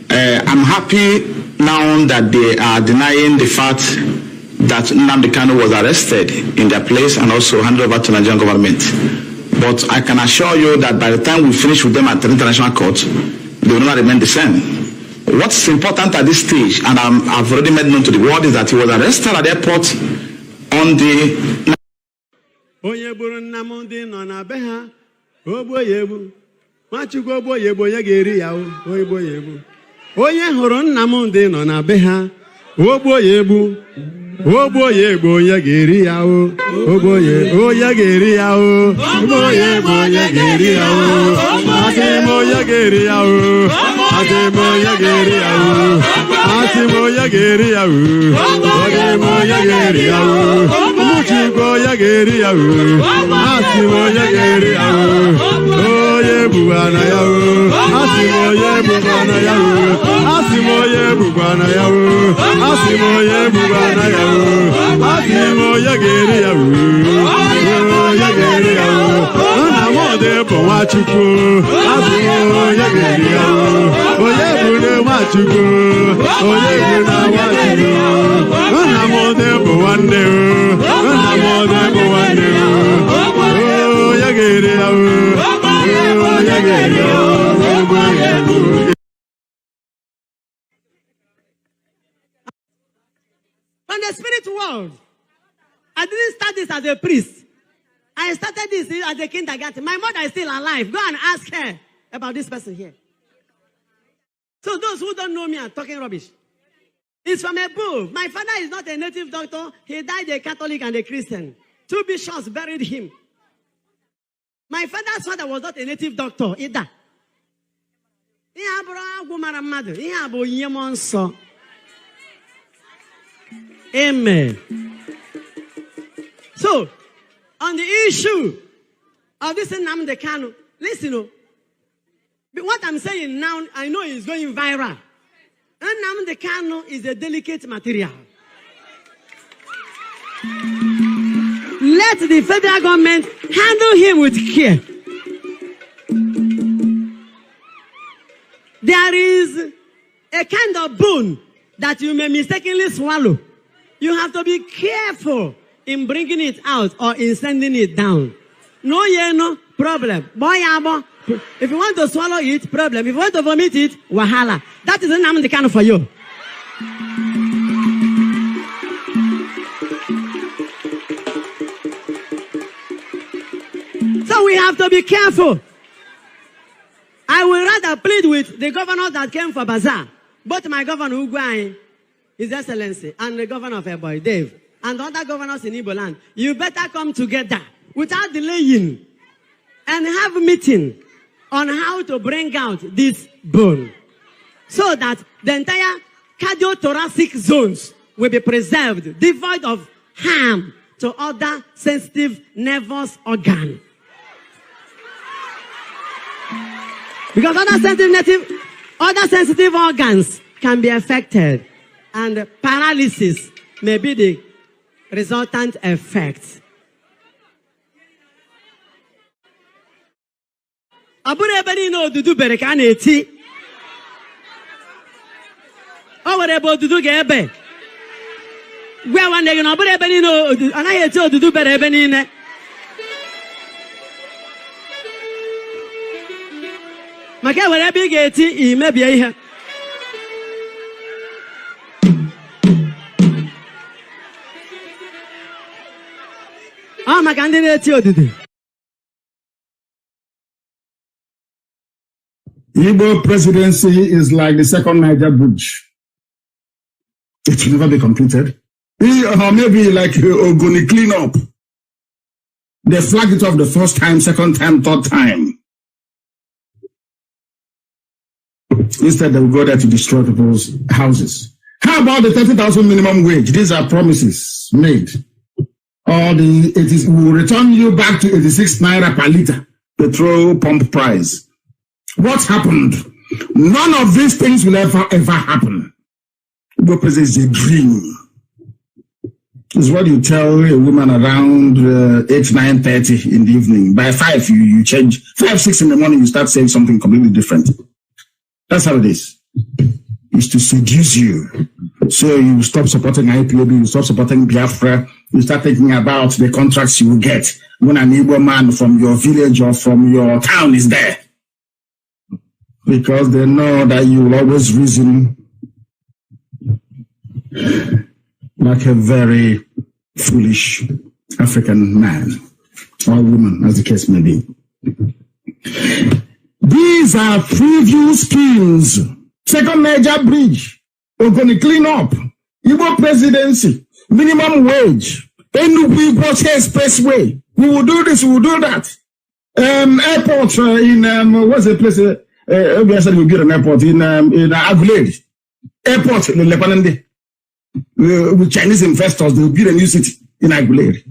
I'm happy now that they are denying the fact that Nnamdi Kanu was arrested in their place and also handed over to Nigerian government. But I can assure you that by the time we finish with them at the international court, they will not remain the same. What's important at this stage, and I've already made known to the world, is that he was arrested at the airport on the... Oboye boya geri yao, oboye oya geri yao, oboye boya geri yao, asimo ya geri yao, asimo ya geri yao, asimo ya geri yao, asimo ya geri yao, muchiko ya geri yao, asimo ya geri yao, oye bugana yao, asimo ye bugana yao, asimo ye bugana yao, asimo ye bugana yao. Asimo yageri yawu, yageri yawu. Ona mode po wachuku. Asimo yageri yawu. Oye bude wachuku. Oye bude wachuku. Ona mode po wande. Ona mode po wande. Oh yageri yawu. Oh yageri yawu. On the spirit world, I didn't start this as a priest. I started this as a kindergarten. My mother is still alive. Go and ask her about this person here. So those who don't know me are talking rubbish. It's from a book. My father is not a native doctor. He died a Catholic and a Christian. 2 bishops buried him. My father's father was not a native doctor either. Amen. So, on the issue of this Nnamdi Kanu, listen, what I'm saying now, I know is going viral. Nnamdi Kanu is a delicate material. Let the federal government handle him with care. There is a kind of bone that you may mistakenly swallow. You have to be careful in bringing it out or in sending it down. No, problem. If you want to swallow it, problem. If you want to vomit it, wahala. That is Nnamdi Kanu for you. So we have to be careful. I will rather plead with the governor that came for Bazaar. Both my governor, Ugwai, His Excellency, and the governor of Eboy, Dave, and other governors in Igbo land. You better come together without delaying and have a meeting on how to bring out this bone so that the entire cardiothoracic zones will be preserved, devoid of harm to other sensitive nervous organs. Because other sensitive organs can be affected, and paralysis may be the resultant effect. Abure ebeni no Odudu bere ka na-eti. O were ebe Odudu ga-ebe. Gwa nwanne gị na abure ebeni no Odudu anaghị eti Odudu bere ebe niile. Maka were ebe ị ga-eti imebie ihe. Maka ndị na-eti Odudu. Igbo presidency is like the second Niger bridge. It will never be completed. Or maybe like Ogoni cleanup. They flagged it off the first time, second time, third time. Instead, they will go there to destroy people's houses. How about the 30,000 minimum wage? These are promises made. Or we will return you back to 86 naira per liter petrol pump price. What happened? None of these things will ever happen. Igbo president is a dream. It's what you tell a woman around 8, 9:30 in the evening. By 5, you change. 5, 6 in the morning, you start saying something completely different. That's how it is. It's to seduce you. So you stop supporting IPOB, you stop supporting Biafra, you start thinking about the contracts you will get when an Igbo man from your village or from your town is there. Because they know that you will always reason like a very foolish African man or woman, as the case may be. These are preview schemes. Second major bridge, we're going to clean up. Igbo presidency, minimum wage, Enugu expressway. We will do this, we will do that. Airport in, what's the place? We said we'll get an airport in Aguilera. Airport in Lepanende. With Chinese investors, they will build a new city in Aguilera.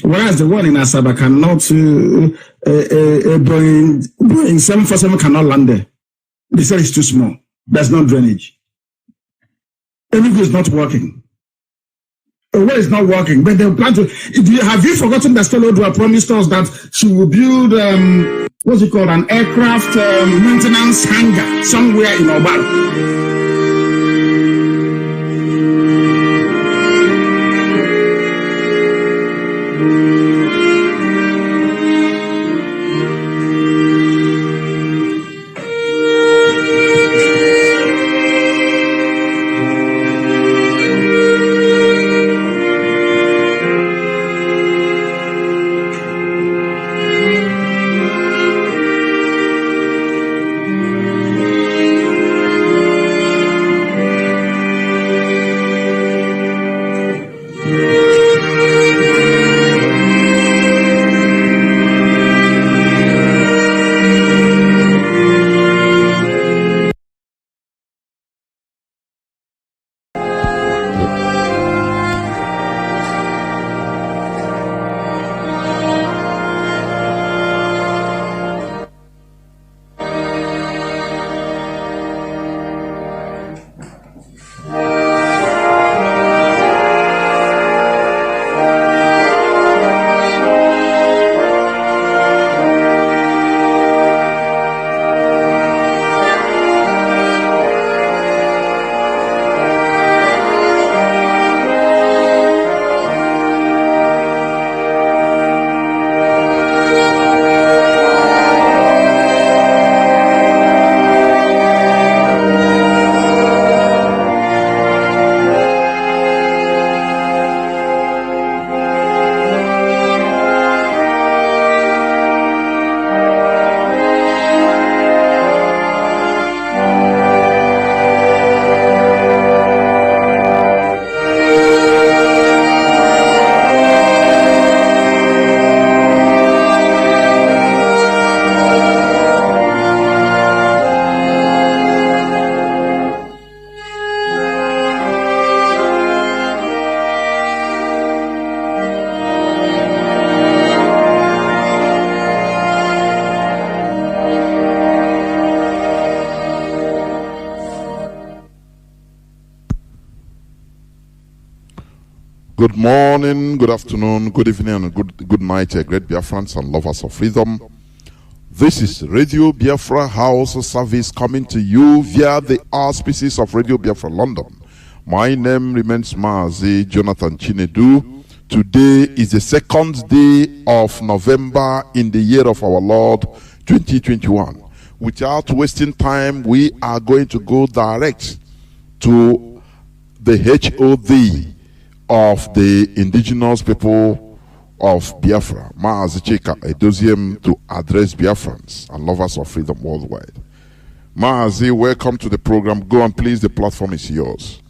Whereas the one in Asaba cannot, Boeing 747 cannot land there. They said it's too small. There's no drainage. Everything is not working. Well, it's not working, but they plan to. Have you forgotten that Oduduwa promised us that she will build, what's it called, an aircraft maintenance hangar somewhere in Obara? Good morning, good afternoon, good evening, and good night, great Biafrans and lovers of freedom. This is Radio Biafra House Service coming to you via the auspices of Radio Biafra London. My name remains Mazi Jonathan Chinedu. Today is the second day of November in the year of our Lord 2021. Without wasting time, we are going to go direct to the HOD of the indigenous people of Biafra, Mazi Chika Edoziem, to address Biafrans and lovers of freedom worldwide. Mazi, welcome to the program. Go on, please. The platform is yours.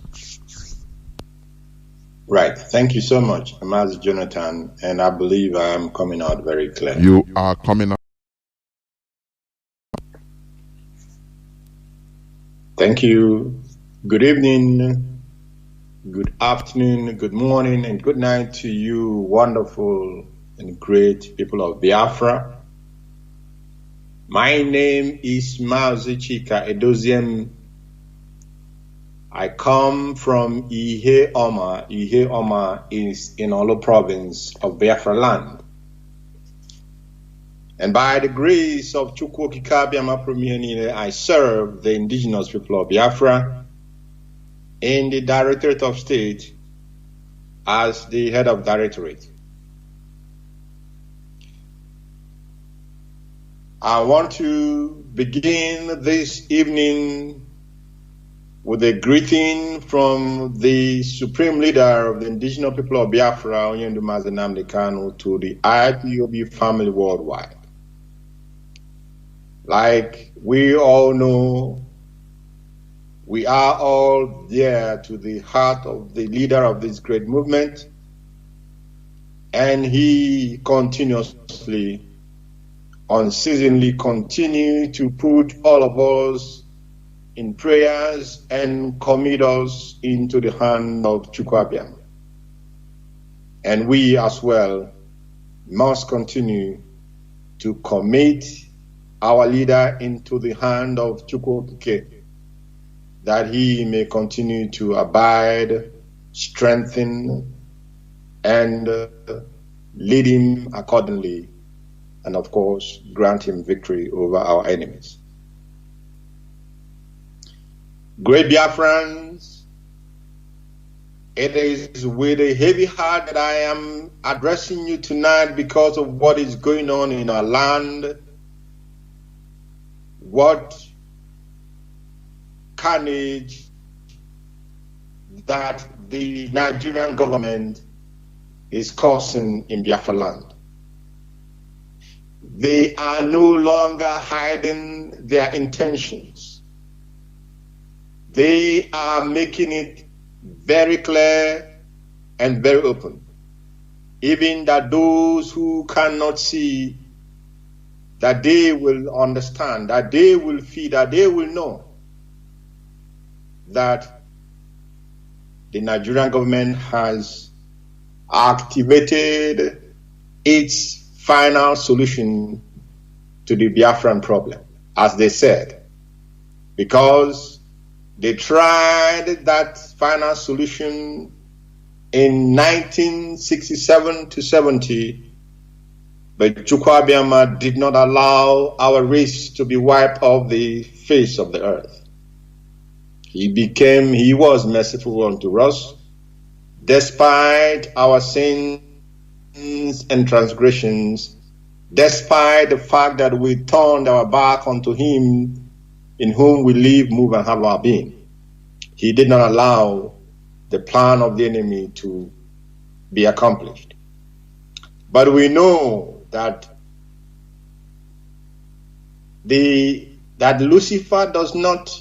Right. Thank you so much, Mazi Jonathan, and I believe I am coming out very clear. You are coming out. Thank you. Good evening. Good afternoon, good morning, and good night to you, wonderful and great people of Biafra. My name is Mazi Chika Edoziem. I come from Ihe Oma. Ihe Oma is in Olo province of Biafra land. And by the grace of Chukwu Okike Abiama Premiere, I serve the indigenous people of Biafra in the Directorate of State as the head of directorate. I want to begin this evening with a greeting from the Supreme Leader of the indigenous people of Biafra, Mazi Nnamdi Kanu, to the IPOB family worldwide. Like we all know, we are all dear to the heart of the leader of this great movement, and he continuously, unceasingly continue to put all of us in prayers and commit us into the hand of Chukwu Abiama. And we as well must continue to commit our leader into the hand of Chukwu Okike, that he may continue to abide, strengthen, and lead him accordingly, and of course, grant him victory over our enemies. Great Biafrans, it is with a heavy heart that I am addressing you tonight because of what is going on in our land, what carnage that the Nigerian government is causing in Biafra land. They are no longer hiding their intentions. They are making it very clear and very open. Even that those who cannot see, that they will understand, that they will feel, that they will know that the Nigerian government has activated its final solution to the Biafran problem, as they said, because they tried that final solution in 1967 to 70, but Chukwu Abiama did not allow our race to be wiped off the face of the earth. He was merciful unto us, despite our sins and transgressions, despite the fact that we turned our back unto him, in whom we live, move, and have our being. He did not allow the plan of the enemy to be accomplished. But we know that that Lucifer does not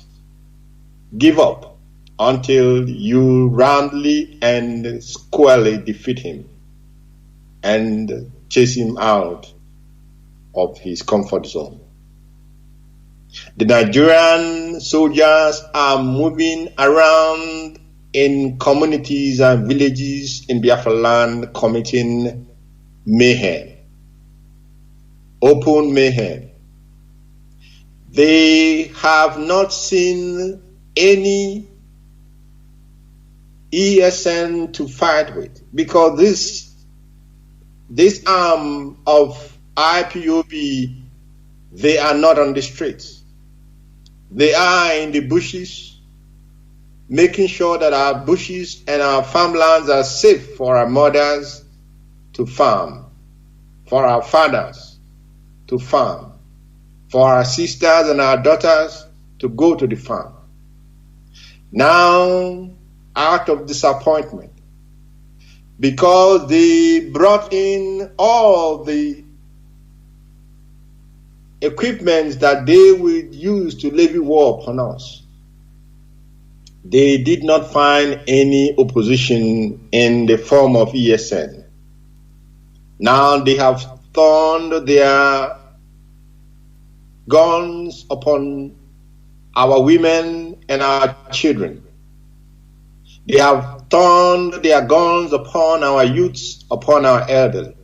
give up until you roundly and squarely defeat him and chase him out of his comfort zone. The Nigerian soldiers are moving around in communities and villages in Biafra land, committing mayhem, open mayhem. They have not seen any ESN to fight with, because this arm of IPOB, they are not on the streets. They are in the bushes, making sure that our bushes and our farmlands are safe for our mothers to farm, for our fathers to farm, for our sisters and our daughters to go to the farm. Now, out of disappointment, because they brought in all the equipment that they would use to levy war upon us, they did not find any opposition in the form of ESN. Now they have turned their guns upon our women and our children. They have turned their guns upon our youths, upon our elderly.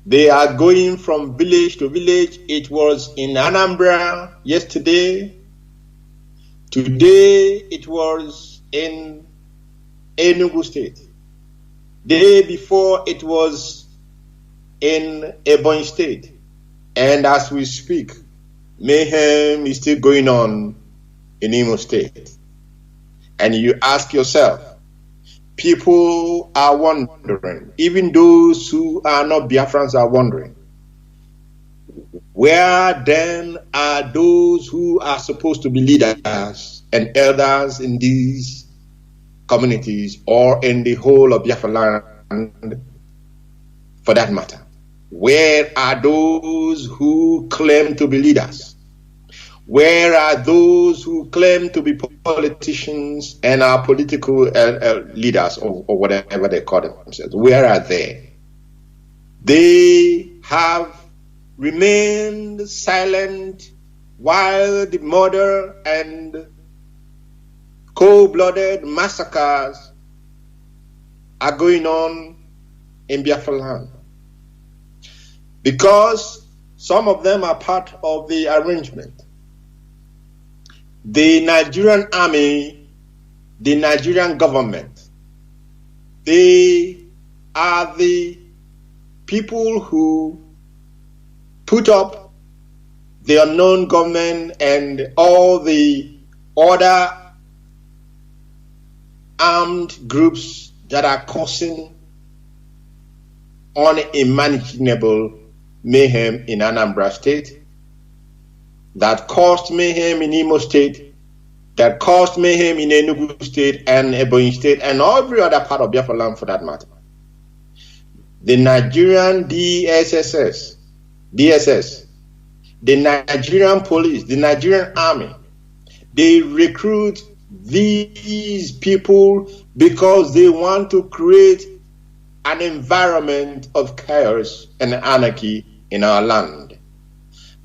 They are going from village to village. It was in Anambra yesterday. Today it was in Enugu State. Day before it was in Ebonyi State. And as we speak, mayhem is still going on in Imo State. And you ask yourself, people are wondering, even those who are not Biafrans are wondering, where then are those who are supposed to be leaders and elders in these communities or in the whole of Biafra land for that matter? Where are those who claim to be leaders? Where are those who claim to be politicians and are political leaders or whatever they call themselves? Where are they? They have remained silent while the murder and cold-blooded massacres are going on in Biafra land. Because some of them are part of the arrangement. The Nigerian army, the Nigerian government, they are the people who put up the unknown government and all the other armed groups that are causing unimaginable mayhem in Anambra State, that caused mayhem in Imo State, that caused mayhem in Enugu State and Ebonyi State and every other part of Biafra land for that matter. The Nigerian DSS, the Nigerian police, the Nigerian army, they recruit these people because they want to create an environment of chaos and anarchy in our land.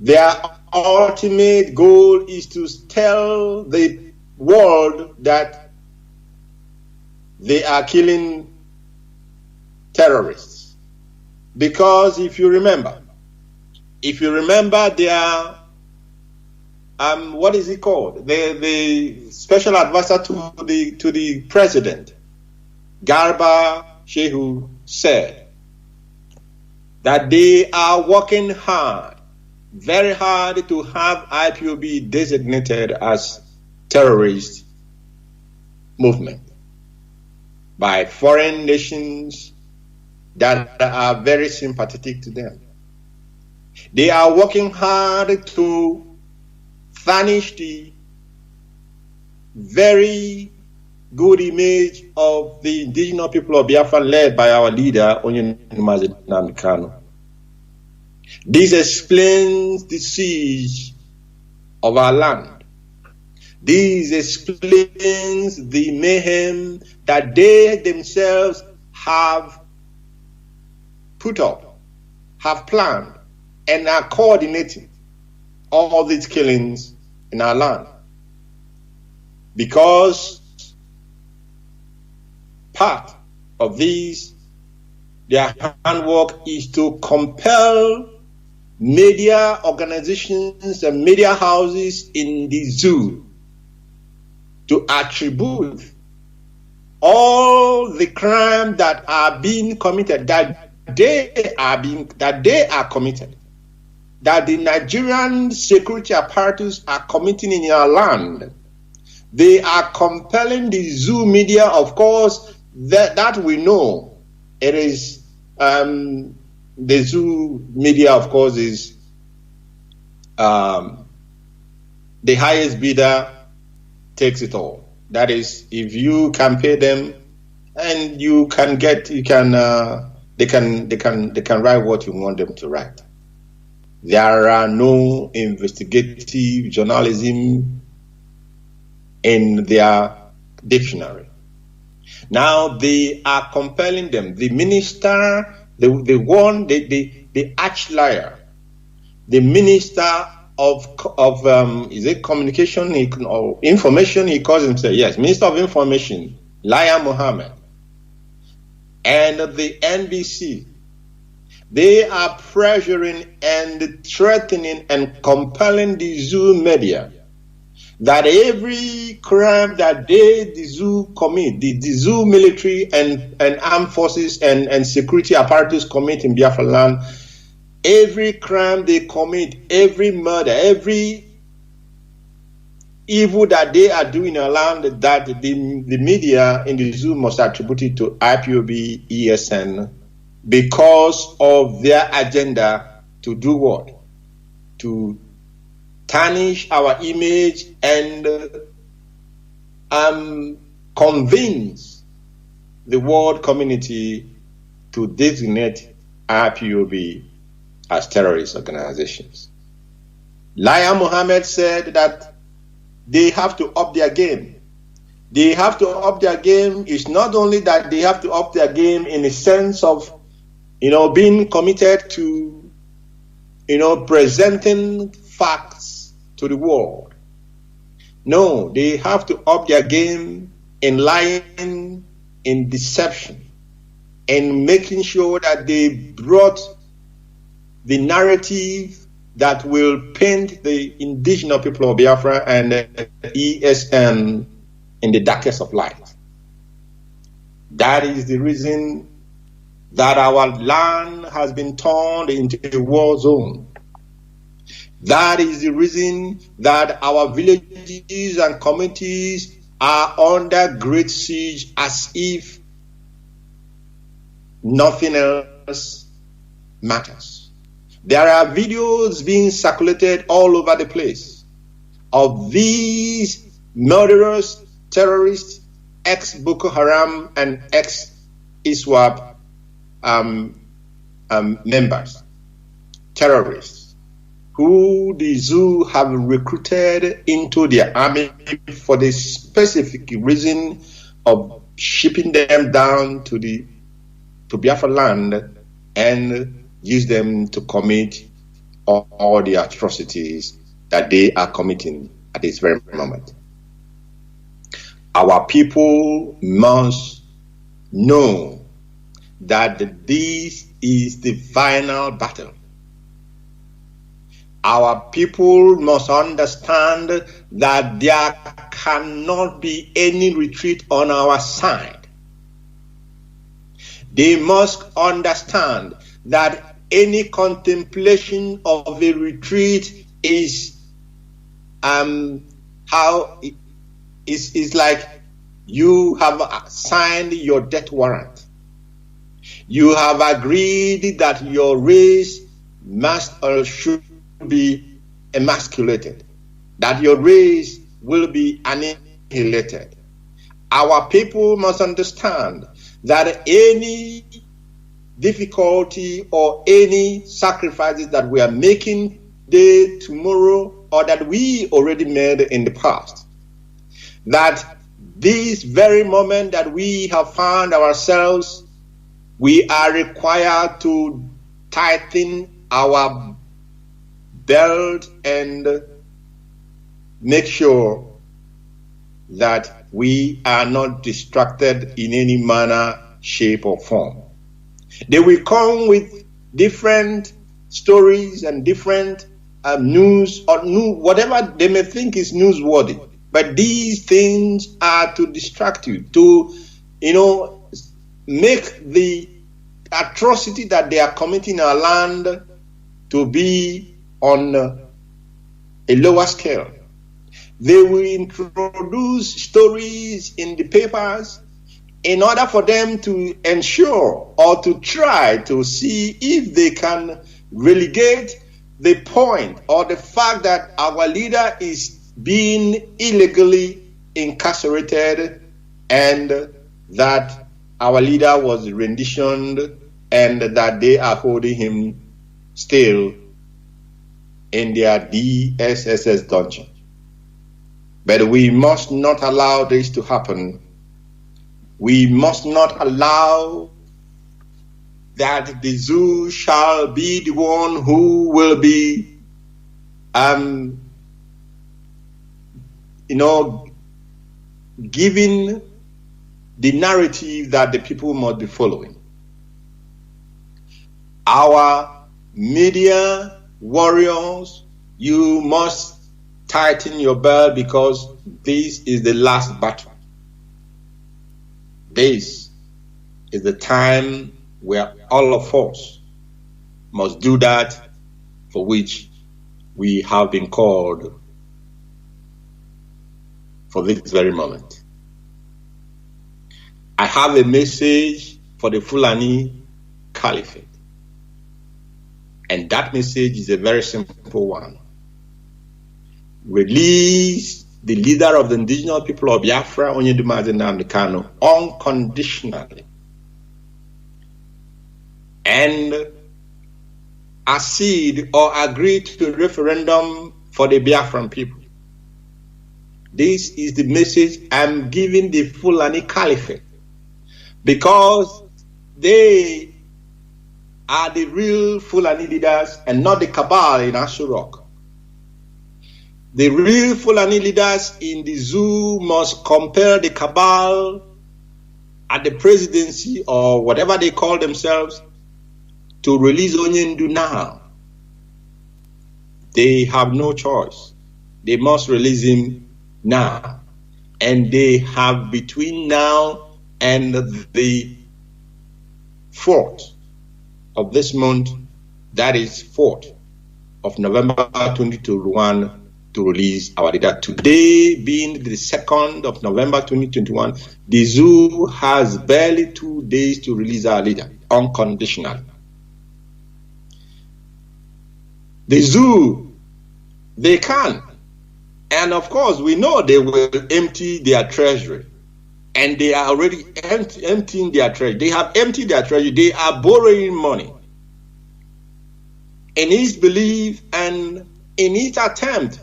Their ultimate goal is to tell the world that they are killing terrorists. Because if you remember their what is it called? The special advisor to the president, Garba Shehu, said that they are working hard, very hard, to have IPOB designated as terrorist movement by foreign nations that are very sympathetic to them. They are working hard to tarnish the very good image of the indigenous people of Biafra led by our leader, Mazi Kanu. This explains the siege of our land. This explains the mayhem that they themselves have put up, have planned, and are coordinating all these killings in our land. Because part of these, their handwork is to compel media organizations and media houses in the zoo to attribute all the crimes that are being committed, that they are committed, that the Nigerian security apparatus are committing in our land. They are compelling the zoo media, of course, that we know. It is the zoo media, of course, is the highest bidder takes it all. That is, if you can pay them, and they can write what you want them to write. There are no investigative journalism in their dictionary. Now they are compelling them. The minister, the arch liar, the minister of is it communication or information? He calls himself, yes, Minister of Information, Liar Mohammed, and the NBC. They are pressuring and threatening and compelling the zoo media that every crime that the zoo commit, the zoo military and armed forces and security apparatus commit in Biafra land, every crime they commit, every murder, every evil that they are doing in our land, that the media in the zoo must attribute it to IPOB, ESN, because of their agenda to do what? To tarnish our image and convince the world community to designate IPOB as terrorist organizations. Laya Mohammed said that they have to up their game. They have to up their game. It's not only that they have to up their game in the sense of, being committed to, presenting facts to the world. No, they have to up their game in lying, in deception, and making sure that they brought the narrative that will paint the indigenous people of Biafra and ESN in the darkest of light. That is the reason that our land has been turned into a war zone. That is the reason that our villages and communities are under great siege, as if nothing else matters. There are videos being circulated all over the place of these murderers, terrorists, ex-Boko Haram and ex-ISWAP members, terrorists, who the zoo have recruited into their army for the specific reason of shipping them down to Biafra land and use them to commit all the atrocities that they are committing at this very moment. Our people must know that this is the final battle. Our people must understand that there cannot be any retreat on our side. They must understand that any contemplation of a retreat is like you have signed your death warrant. You have agreed that your race must or should be emasculated, that your race will be annihilated. Our people must understand that any difficulty or any sacrifices that we are making today, tomorrow, or that we already made in the past, that this very moment that we have found ourselves, we are required to tighten our belt and make sure that we are not distracted in any manner, shape, or form. They will come with different stories and different news or whatever they may think is newsworthy. But these things are to distract you, to, make the atrocity that they are committing in our land to be on a lower scale. They will introduce stories in the papers in order for them to ensure or to try to see if they can relegate the point or the fact that our leader is being illegally incarcerated and that our leader was renditioned and that they are holding him still in their DSSS dungeon. But we must not allow this to happen. We must not allow that the zoo shall be the one who will be, giving the narrative that the people must be following. Our media warriors, you must tighten your belt, because this is the last battle. This is the time where all of us must do that for which we have been called for this very moment. I have a message for the Fulani Caliphate. And that message is a very simple one. Release the leader of the indigenous people of Biafra, Nnamdi Kanu, unconditionally. And accede or agree to the referendum for the Biafran people. This is the message I'm giving the Fulani Caliphate, because they are the real Fulani leaders and not the cabal in Asurok. The real Fulani leaders in the zoo must compel the cabal at the presidency or whatever they call themselves to release Onyendu now. They have no choice. They must release him now. And they have between now and the 4th of this month, that is 4th of November 2021, to release our leader. Today being the 2nd of November 2021, the zoo has barely 2 days to release our leader unconditionally. The zoo, they can. And of course, we know they will empty their treasury. And they are already emptying their treasury. They have emptied their treasury. They are borrowing money. In his belief and in his attempt,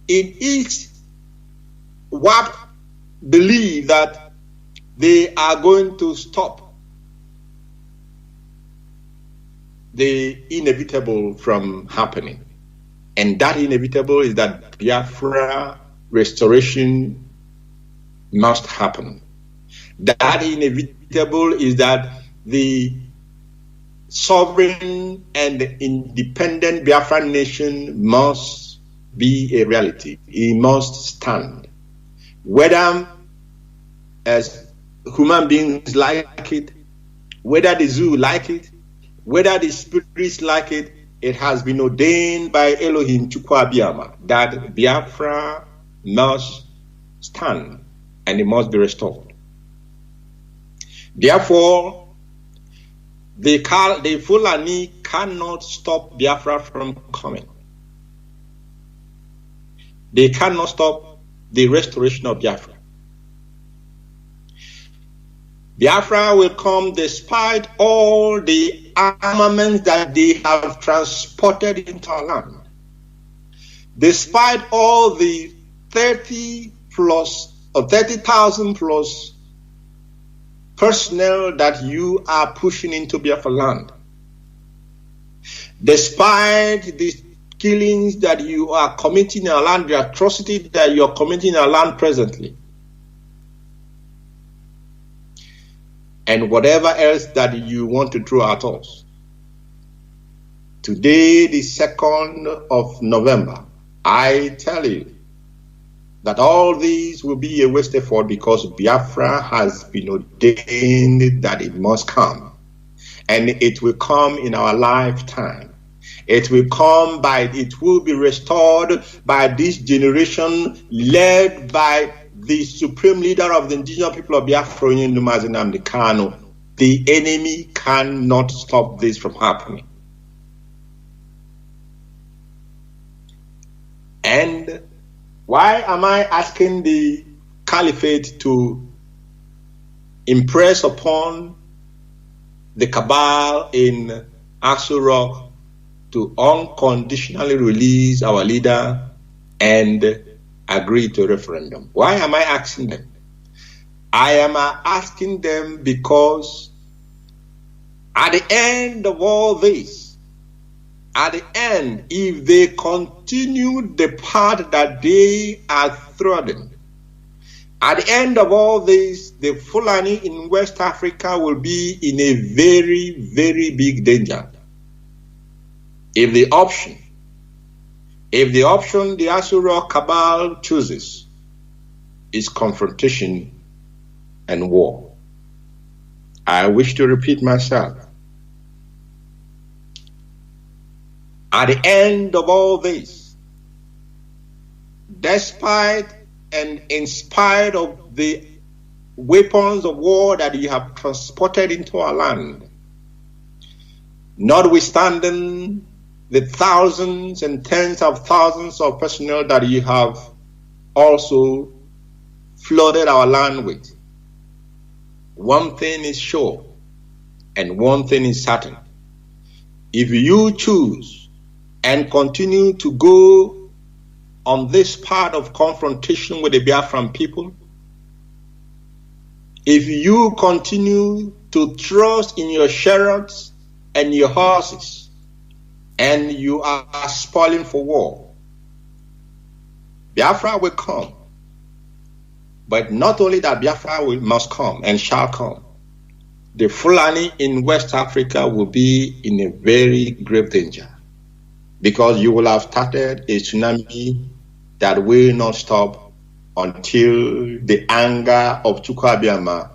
in each warped belief that they are going to stop the inevitable from happening. And that inevitable is that Biafra restoration must happen. That inevitable is that the sovereign and independent Biafran nation must be a reality. It must stand. Whether as human beings like it, whether the zoo like it, whether the spirits like it, it has been ordained by Elohim Chukwabiyama that Biafra must stand and it must be restored. Therefore, the Fulani cannot stop Biafra from coming. They cannot stop the restoration of Biafra. Biafra will come despite all the armaments that they have transported into our land. Despite all the 30,000 plus personnel that you are pushing into Biafra land. Despite the killings that you are committing in our land, the atrocity that you are committing in our land presently. And whatever else that you want to throw at us. Today, the 2nd of November, I tell you that all these will be a waste effort, because Biafra has been ordained that it must come. And it will come in our lifetime. It will be restored by this generation led by the supreme leader of the indigenous people of Biafra, Nnamdi Kanu. The enemy cannot stop this from happening. And why am I asking the Caliphate to impress upon the cabal in Asurok to unconditionally release our leader and agree to a referendum? Why am I asking them? I am asking them because at the end of all this, at the end, if they continue the path that they are treading, at the end of all this, the Fulani in West Africa will be in a very, very big danger. If the option If the option the Asu Rock cabal chooses is confrontation and war, I wish to repeat myself. At the end of all this, despite and in spite of the weapons of war that you have transported into our land, notwithstanding the thousands and tens of thousands of personnel that you have also flooded our land with, one thing is sure and one thing is certain. If you choose and continue to go on this path of confrontation with the Biafran people, if you continue to trust in your chariots and your horses, and you are spoiling for war, Biafra will come. But not only that, Biafra must come and shall come. The Fulani in West Africa will be in a very grave danger, because you will have started a tsunami that will not stop until the anger of Chukwu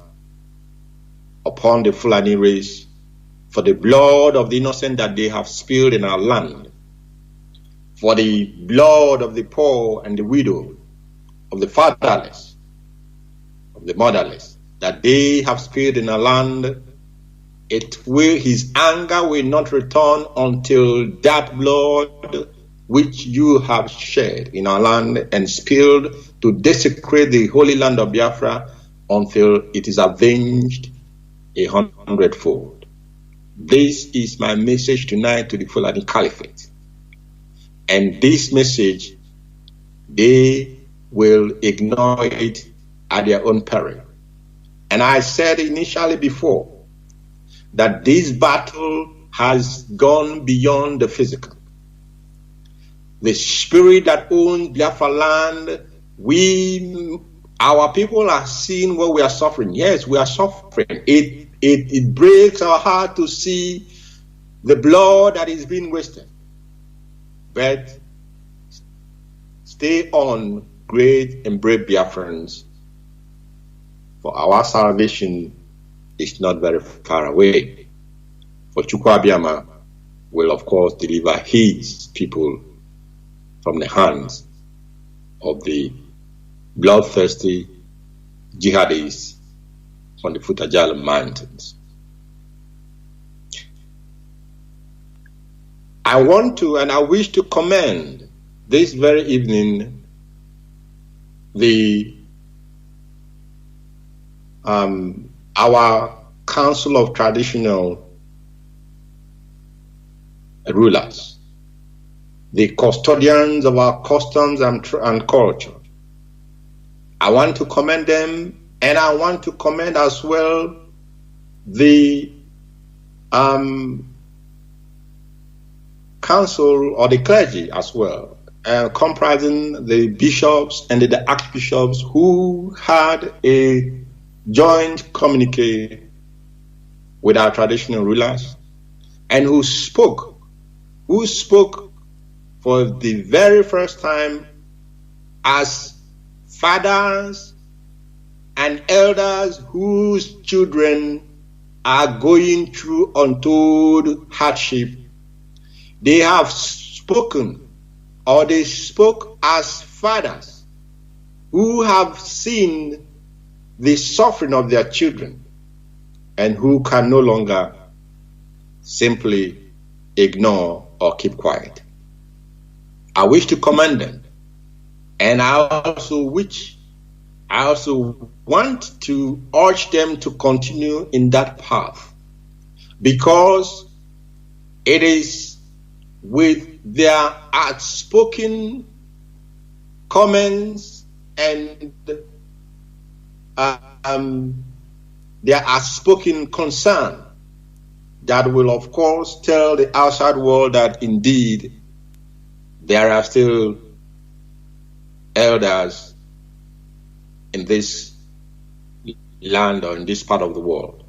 upon the Fulani race for the blood of the innocent that they have spilled in our land, for the blood of the poor and the widow, of the fatherless, of the motherless, that they have spilled in our land, his anger will not return until that blood which you have shed in our land and spilled to desecrate the holy land of Biafra, until it is avenged 100-fold. This is my message tonight to the Fulani Caliphate. And this message, they will ignore it at their own peril. And I said initially before that this battle has gone beyond the physical. The spirit that owns Biafra land, our people are seeing what we are suffering. Yes, we are suffering. It breaks our heart to see the blood that is being wasted. But stay on, great and brave Biafrans, for our salvation is not very far away. For Chukwu will of course deliver his people from the hands of the bloodthirsty jihadists on the Futajal mountains. I want to and I wish to commend this very evening our Council of Traditional Rulers, the custodians of our customs and culture. I want to commend them, and I want to commend as well the council or the clergy as well, comprising the bishops and the archbishops, who had a joint communique with our traditional rulers, and who spoke for the very first time as fathers and elders whose children are going through untold hardship. They have spoken, or they spoke as fathers who have seen the suffering of their children and who can no longer simply ignore or keep quiet. I wish to commend them, and I also want to urge them to continue in that path, because it is with their outspoken comments and their outspoken concern that will, of course, tell the outside world that indeed there are still elders in this land or in this part of the world.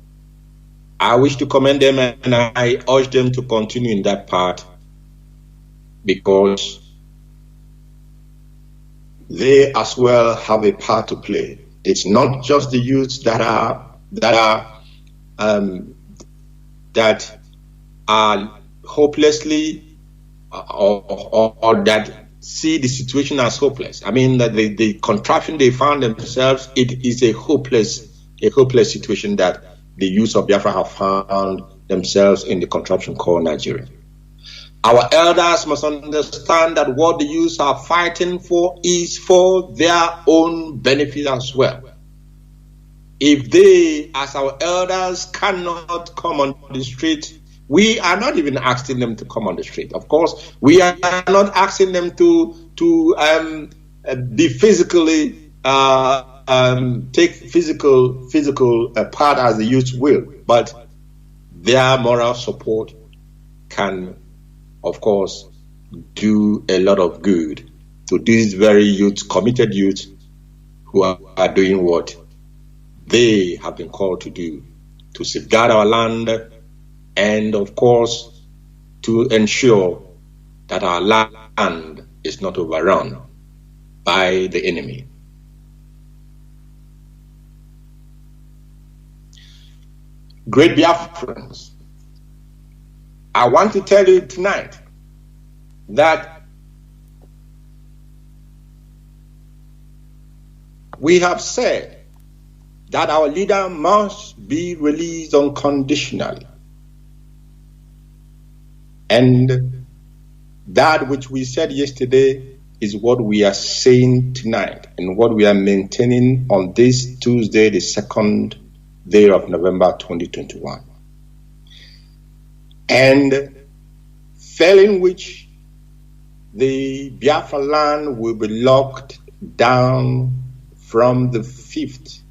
I wish to commend them, and I urge them to continue in that path, because they as well have a part to play. It's not just the youths that are hopelessly or that see the situation as hopeless. I mean that the contraption they found themselves, it is a hopeless situation that the youth of Biafra have found themselves in the contraption called Nigeria. Our elders must understand that what the youths are fighting for is for their own benefit as well. If they, as our elders, cannot come on the street, we are not even asking them to come on the street. Of course, we are not asking them to be physically take physical part as the youth will, but their moral support can, of course, do a lot of good to these very youth, committed youth, who are doing what they have been called to do, to safeguard our land, and of course, to ensure that our land is not overrun by the enemy. Great Biafrans, I want to tell you tonight that we have said that our leader must be released unconditionally. And that which we said yesterday is what we are saying tonight and what we are maintaining on this Tuesday, the 2nd day of November 2021. And failing which, the Biafra land will be locked down from the 5th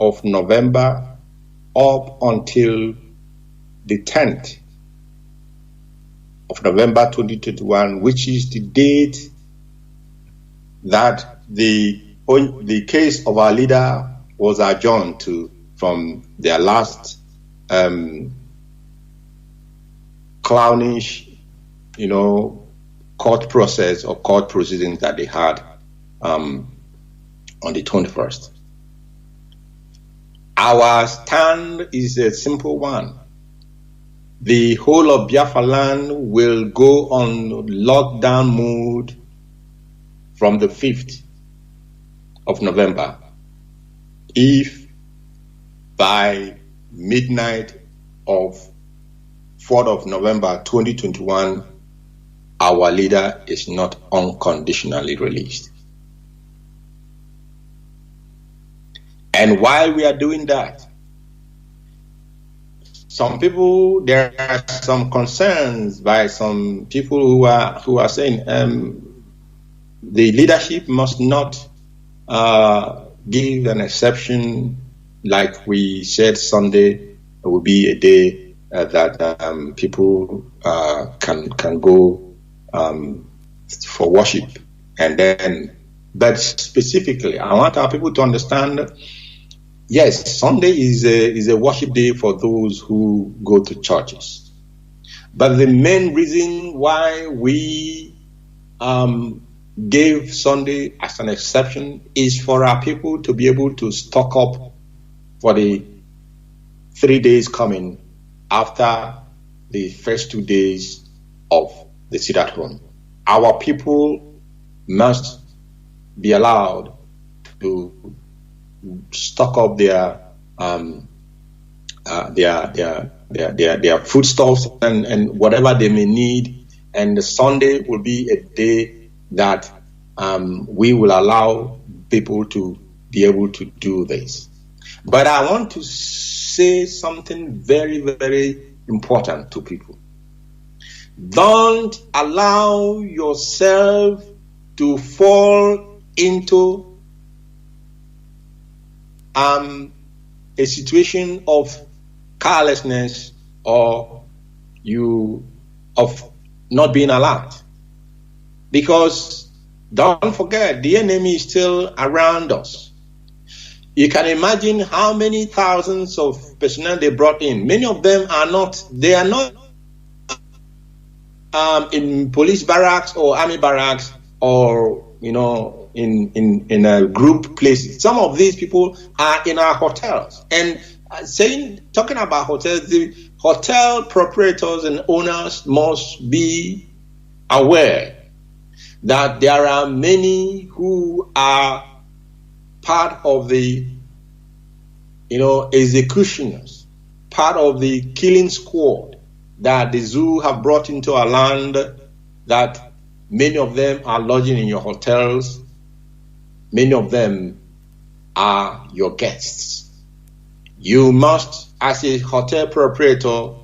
of November up until the 10th of November 2021, which is the date that the case of our leader was adjourned to from their last clownish, court process or court proceedings that they had on the 21st. Our stand is a simple one. The whole of Biafra land will go on lockdown mode from the 5th of November if by midnight of 4th of November 2021 our leader is not unconditionally released. And while we are doing that, there are some concerns by some people who are saying the leadership must not give an exception, like we said Sunday. It will be a day that people can go for worship, but specifically, I want our people to understand. Yes, Sunday is a worship day for those who go to churches. But the main reason why we gave Sunday as an exception is for our people to be able to stock up for the 3 days coming after the first 2 days of the sit-at-home. Our people must be allowed to stock up their foodstuffs and whatever they may need, and the Sunday will be a day that we will allow people to be able to do this. But I want to say something very, very important to people. Don't allow yourself to fall into a situation of carelessness or of not being alert. Because don't forget, the enemy is still around us. You can imagine how many thousands of personnel they brought in. Many of them are not in police barracks or army barracks or in a group places. Some of these people are in our hotels. And talking about hotels, the hotel proprietors and owners must be aware that there are many who are part of the, executioners, part of the killing squad that the zoo have brought into our land, that many of them are lodging in your hotels. Many of them are your guests. You must, as a hotel proprietor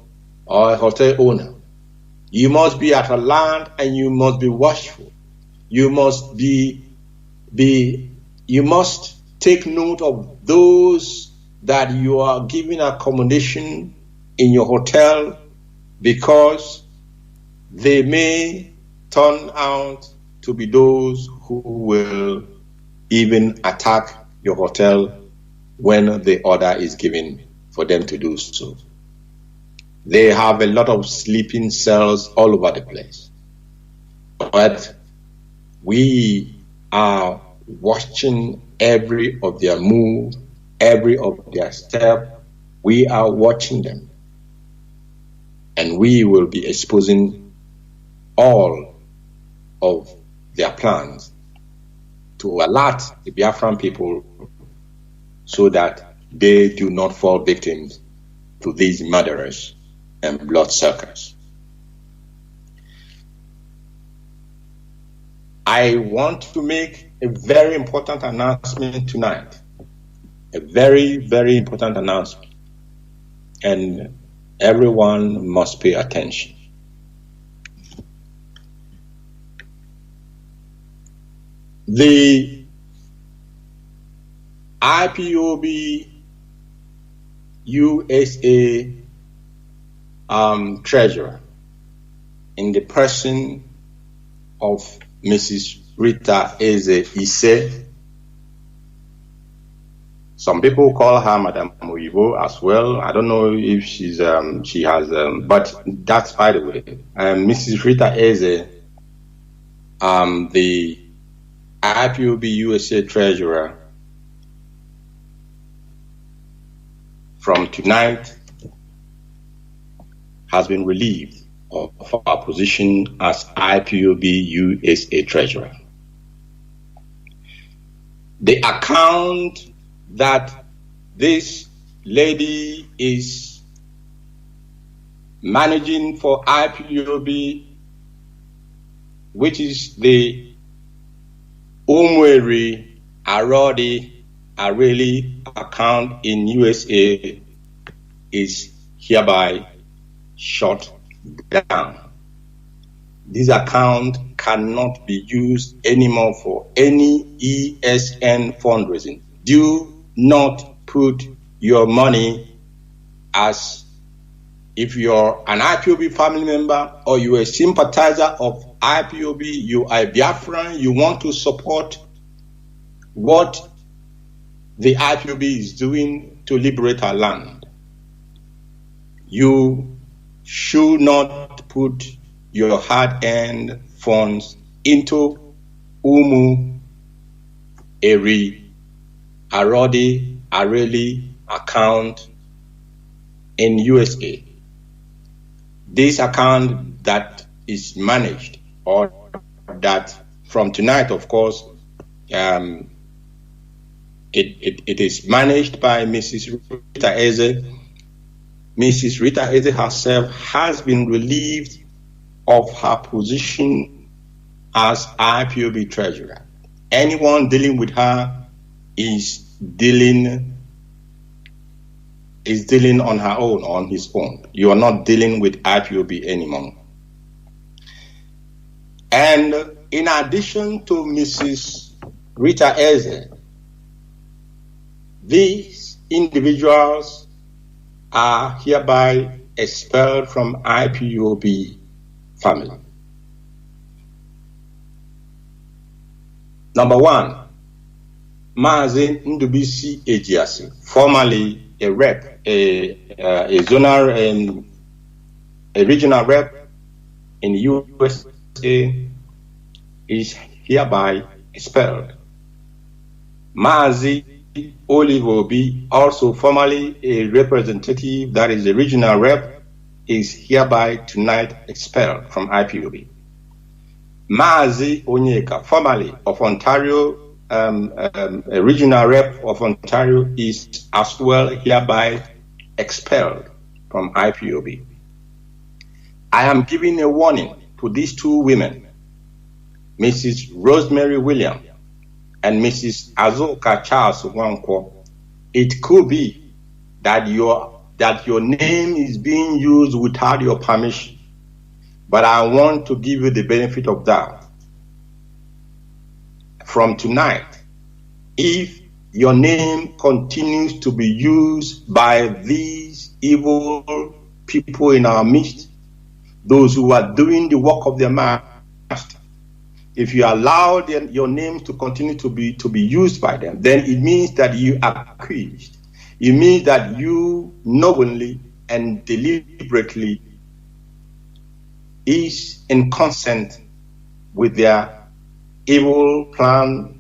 or a hotel owner, you must be at a land and you must be watchful. You must you must take note of those that you are giving accommodation in your hotel, because they may turn out to be those who will even attack your hotel when the order is given for them to do so. They have a lot of sleeping cells all over the place. But we are watching every of their move, every of their step. We are watching them. And we will be exposing all of their plans to alert the Biafran people so that they do not fall victims to these murderers and bloodsuckers. I want to make a very important announcement tonight. A very, very important announcement. And everyone must pay attention. The IPOB USA treasurer, in the person of Mrs. Rita Eze, some people call her Madame Moyibo as well. I don't know if she has, but that's by the way. Mrs. Rita Eze, the IPOB USA treasurer, from tonight has been relieved of our position as IPOB USA treasurer. The account that this lady is managing for IPOB, which is the Umweri Arodi Areli account in USA, is hereby shut down. This account cannot be used anymore for any ESN fundraising. Do not put your money as if you're an IPOB family member or you're a sympathizer of IPOB, you are a Biafran, you want to support what the IPOB is doing to liberate our land. You should not put your hard-earned funds into Umu, Eri, Arodi, Areli account in USA. This account that is managed, or that from tonight, of course, it is managed by Mrs. Rita Eze. Mrs. Rita Eze herself has been relieved of her position as IPOB treasurer. Anyone dealing with her is dealing on her own, on his own. You are not dealing with IPOB anymore. And in addition to Mrs. Rita Eze, these individuals are hereby expelled from IPOB family. Number one, Mazi Chika Edoziem, formerly a rep, a zonal, a regional rep in the USA, is hereby expelled. Mazi Obi, also formerly a representative, that is the regional rep, is hereby tonight expelled from IPOB. Mazi Onyeka, formerly of Ontario, a regional rep of Ontario, is as well hereby expelled from IPOB. I am giving a warning to these two women, Mrs. Rosemary William and Mrs. Azoka Charles Nwankwo. It could be that your name is being used without your permission, but I want to give you the benefit of doubt. From tonight, if your name continues to be used by these evil people in our midst, those who are doing the work of their master, if you allow your name to continue to be used by them, then it means that you are accused. It means that you knowingly and deliberately is in consent with their evil plan,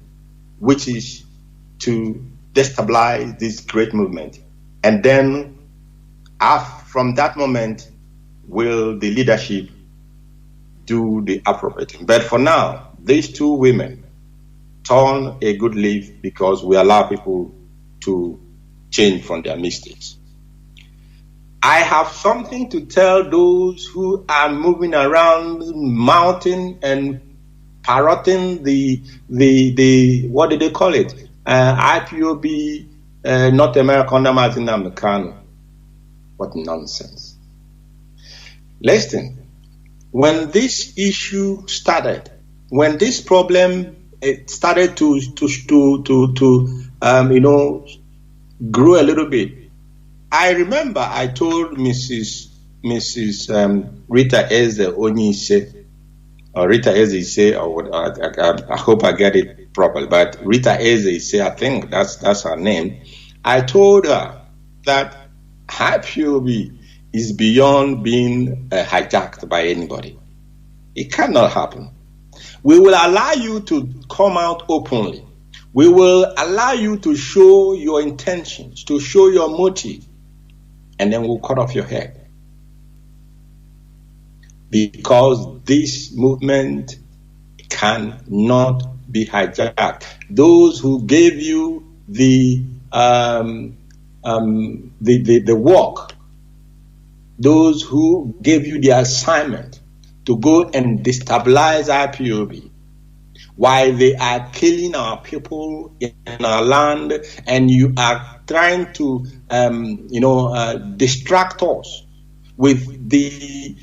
which is to destabilize this great movement. And then from that moment will the leadership do the appropriate. But for now, these two women turn a good leaf because we allow people to change from their mistakes. I have something to tell those who are moving around, mouthing and parroting the what do they call it? IPOB, North America under Mazi Nnamdi Kanu. What nonsense. Listen, when this issue started, when this problem started to grow a little bit, I remember I told Mrs. Rita Eze Onyise, or Rita Eze, I hope I get it properly, but Rita Eze, I think that's her name. I told her that IPOB is beyond being hijacked by anybody. It cannot happen. We will allow you to come out openly. We will allow you to show your intentions, to show your motive, and then we'll cut off your head. Because this movement cannot be hijacked. Those who gave you the work, those who gave you the assignment to go and destabilize IPOB, while they are killing our people in our land, and you are trying to, distract us with the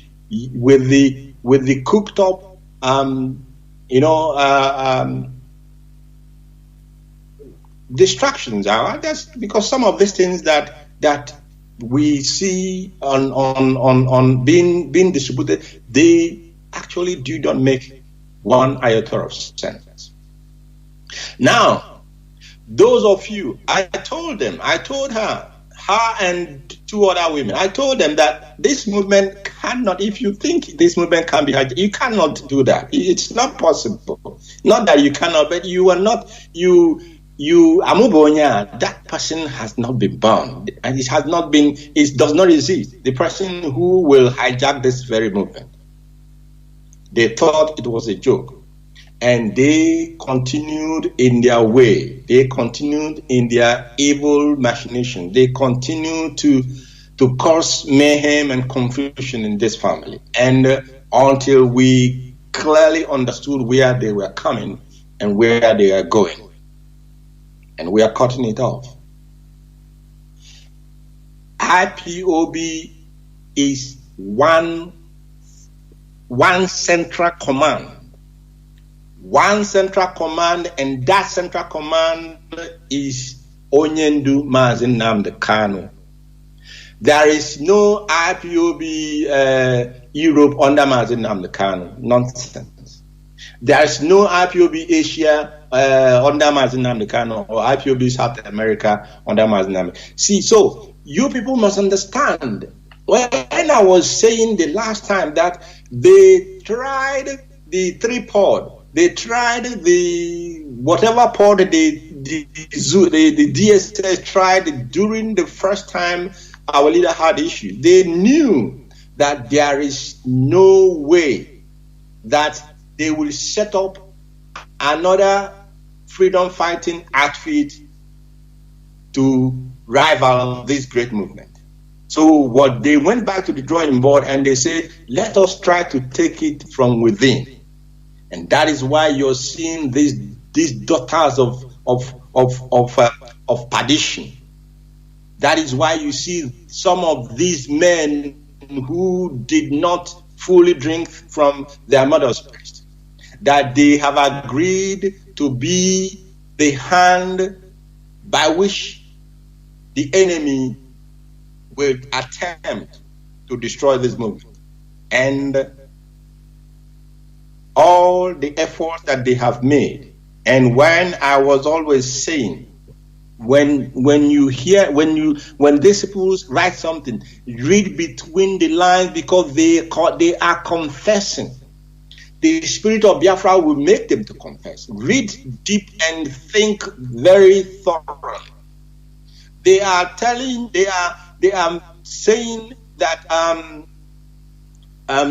cooked up, distractions. That's because some of these things that we see on being distributed, they actually do not make one iota of sense. Now, those of you, I told her and two other women, I told them that this movement cannot, if you think this movement can be hijacked, you cannot do that. It's not possible. Not that you cannot, but you are not, Amubonya, that person has not been born, and it does not exist. The person who will hijack this very movement. They thought it was a joke, and they continued in their way. They continued in their evil machination. They continued to cause mayhem and confusion in this family, and until we clearly understood where they were coming and where they are going. And we are cutting it off. IPOB is one central command. One central command, and that central command is Onyendu Mazi Nnamdi Kanu. There is no IPOB Europe under Mazi Nnamdi Kanu. Nonsense. There is no IPOB Asia under Mazi Nnamdi Kanu, or IPOB South America under Mazi Nnamdi. See, so you people must understand. When I was saying the last time that they tried the tripod, they tried the whatever part the DSS tried during the first time our leader had issues, they knew that there is no way that they will set up another freedom fighting outfit to rival this great movement. So what they went back to the drawing board and they said, let us try to take it from within. And that is why you're seeing these daughters of perdition. That is why you see some of these men who did not fully drink from their mother's breast, that they have agreed to be the hand by which the enemy will attempt to destroy this movement. And all the efforts that they have made. And when I was always saying, when these people write something, read between the lines, because they are confessing. The spirit of Biafra will make them to confess. Read deep and think very thoroughly. They are saying that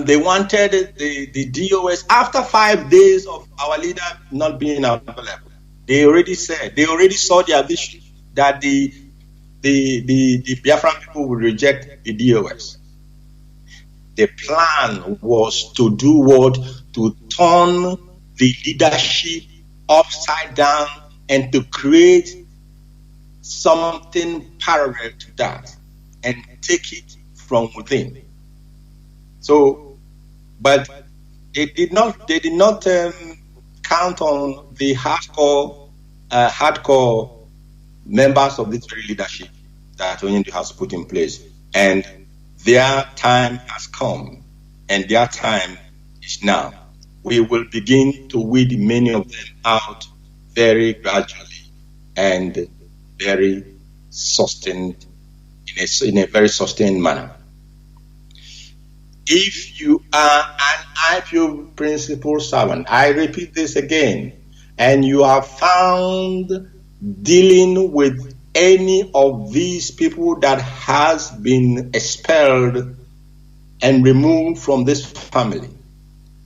they wanted the DOS after 5 days of our leader not being available. They already saw their vision that the Biafran people will reject the DOS. The plan was to do what? To turn the leadership upside down and to create something parallel to that and take it from within. So, but they did not count on the hardcore members of this very leadership that Onyendu has put in place, and their time has come, and their time is now. We will begin to weed many of them out very gradually and very sustained, in a very sustained manner. If you are an IPOB principal servant, I repeat this again, and you are found dealing with any of these people that has been expelled and removed from this family,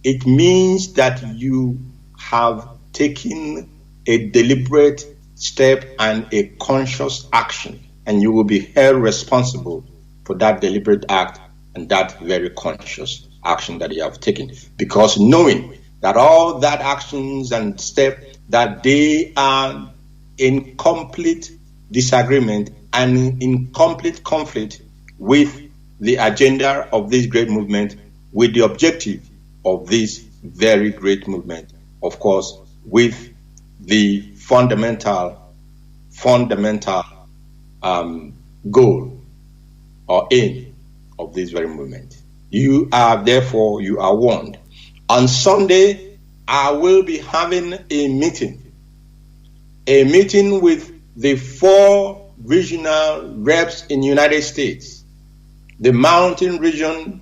it means that you have taken a deliberate step and a conscious action, and you will be held responsible for that deliberate act and that very conscious action that you have taken, because knowing that all that actions and steps, that they are in complete disagreement and in complete conflict with the agenda of this great movement, with the objective of this very great movement, of course, with the fundamental goal or aim of this very movement. You are warned. On Sunday, I will be having a meeting with the 4 regional reps in the United States, the Mountain Region,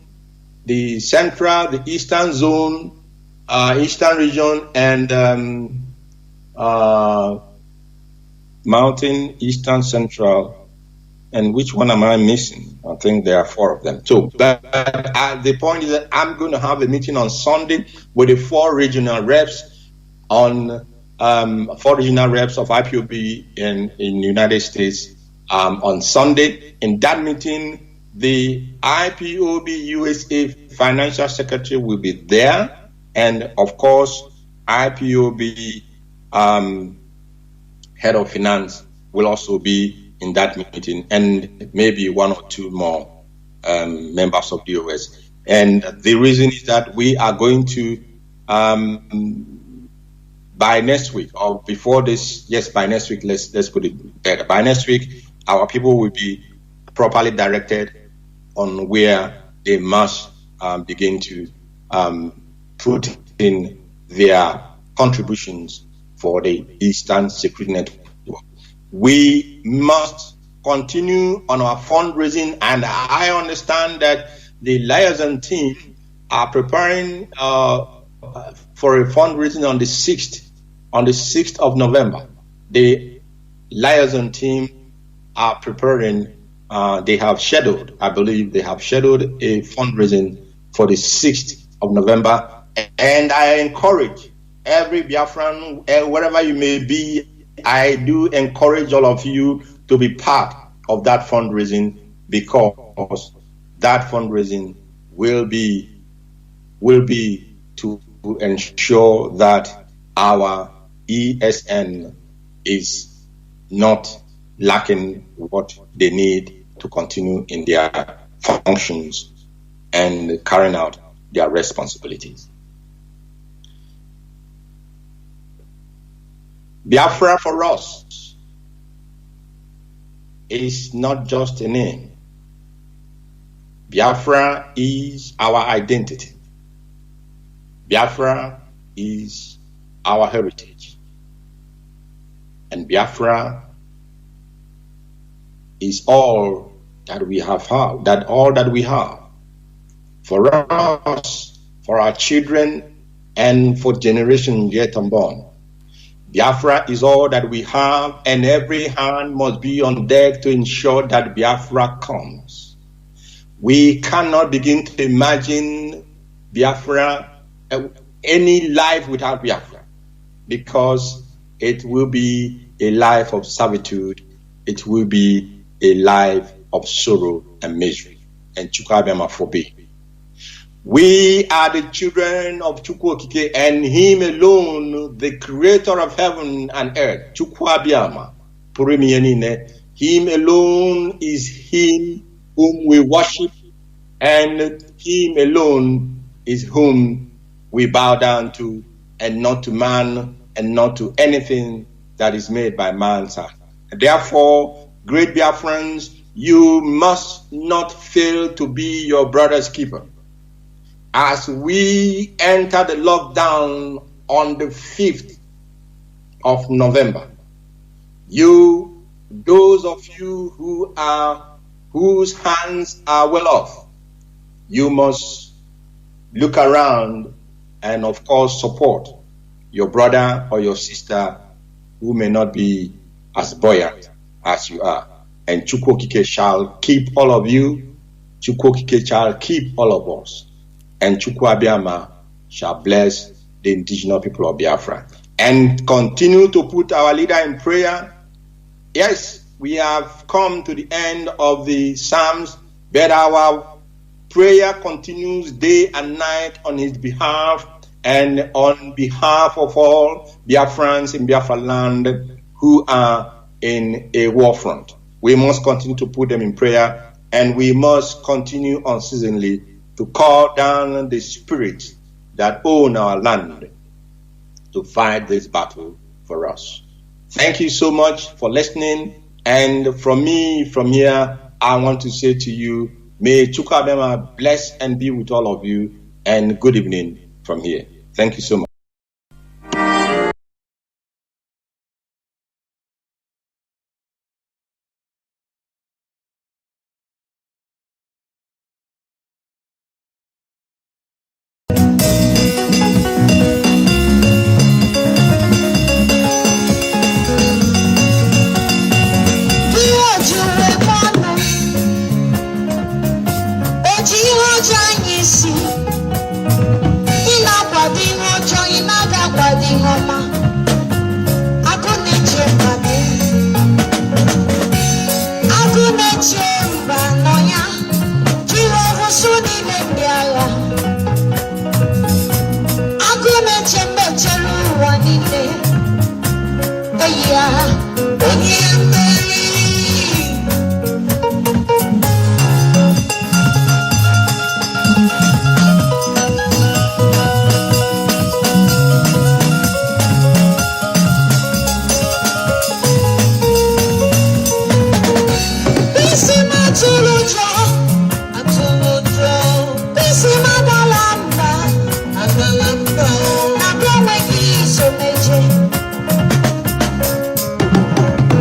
the Central, the Eastern Zone, Eastern Region, and Mountain, Eastern, Central, and which one am I missing? I think there are 4 of them. So, but the point is that I'm going to have a meeting on Sunday with the 4 regional reps on 4 regional reps of IPOB in the United States on Sunday. In that meeting, the IPOB USA Financial Secretary will be there, and of course, IPOB Head of Finance will also be in that meeting, and maybe 1 or 2 more members of DOS. And the reason is that we are going to, by next week or before this, yes, by next week, let's put it better. By next week, our people will be properly directed on where they must begin to put in their contributions for the Eastern Security Network. We must continue on our fundraising, and I understand that the liaison team are preparing for a fundraising on the 6th on the 6th of November, the liaison team are preparing, they have scheduled, I believe they have scheduled a fundraising for the 6th of November. And I encourage every Biafran, wherever you may be, I do encourage all of you to be part of that fundraising, because that fundraising will be to ensure that our ESN is not lacking what they need to continue in their functions and carrying out their responsibilities. Biafra for us is not just a name. Biafra is our identity. Biafra is our heritage. And Biafra is all that we have, all that we have. For us, for our children, and for generations yet unborn. Biafra is all that we have, and every hand must be on deck to ensure that Biafra comes. We cannot begin to imagine Biafra, any life without Biafra, because it will be a life of servitude, it will be a life of sorrow and misery. And Chukwuabema forbid. We are the children of Chukwokike, and him alone, the creator of heaven and earth, Chukwuabema, him alone is him whom we worship, and him alone is whom we bow down to, and not to man, and not to anything that is made by man's hand. Therefore, great Biafrans, you must not fail to be your brother's keeper. As we enter the lockdown on the 5th of November, those of you whose hands are well off, you must look around and of course support your brother or your sister who may not be as buoyant as you are. And Chukwokike shall keep all of you. Chukwokike shall keep all of us. And Chukwuabema shall bless the indigenous people of Biafra. And continue to put our leader in prayer. Yes, we have come to the end of the Psalms, but our prayer continues day and night on his behalf and on behalf of all Biafrans in Biafra land who are in a war front. We must continue to put them in prayer, and we must continue unceasingly to call down the spirits that own our land to fight this battle for us. Thank you so much for listening. And from me, from here, I want to say to you, may Chukwuabema bless and be with all of you, and good evening from here. Thank you so much.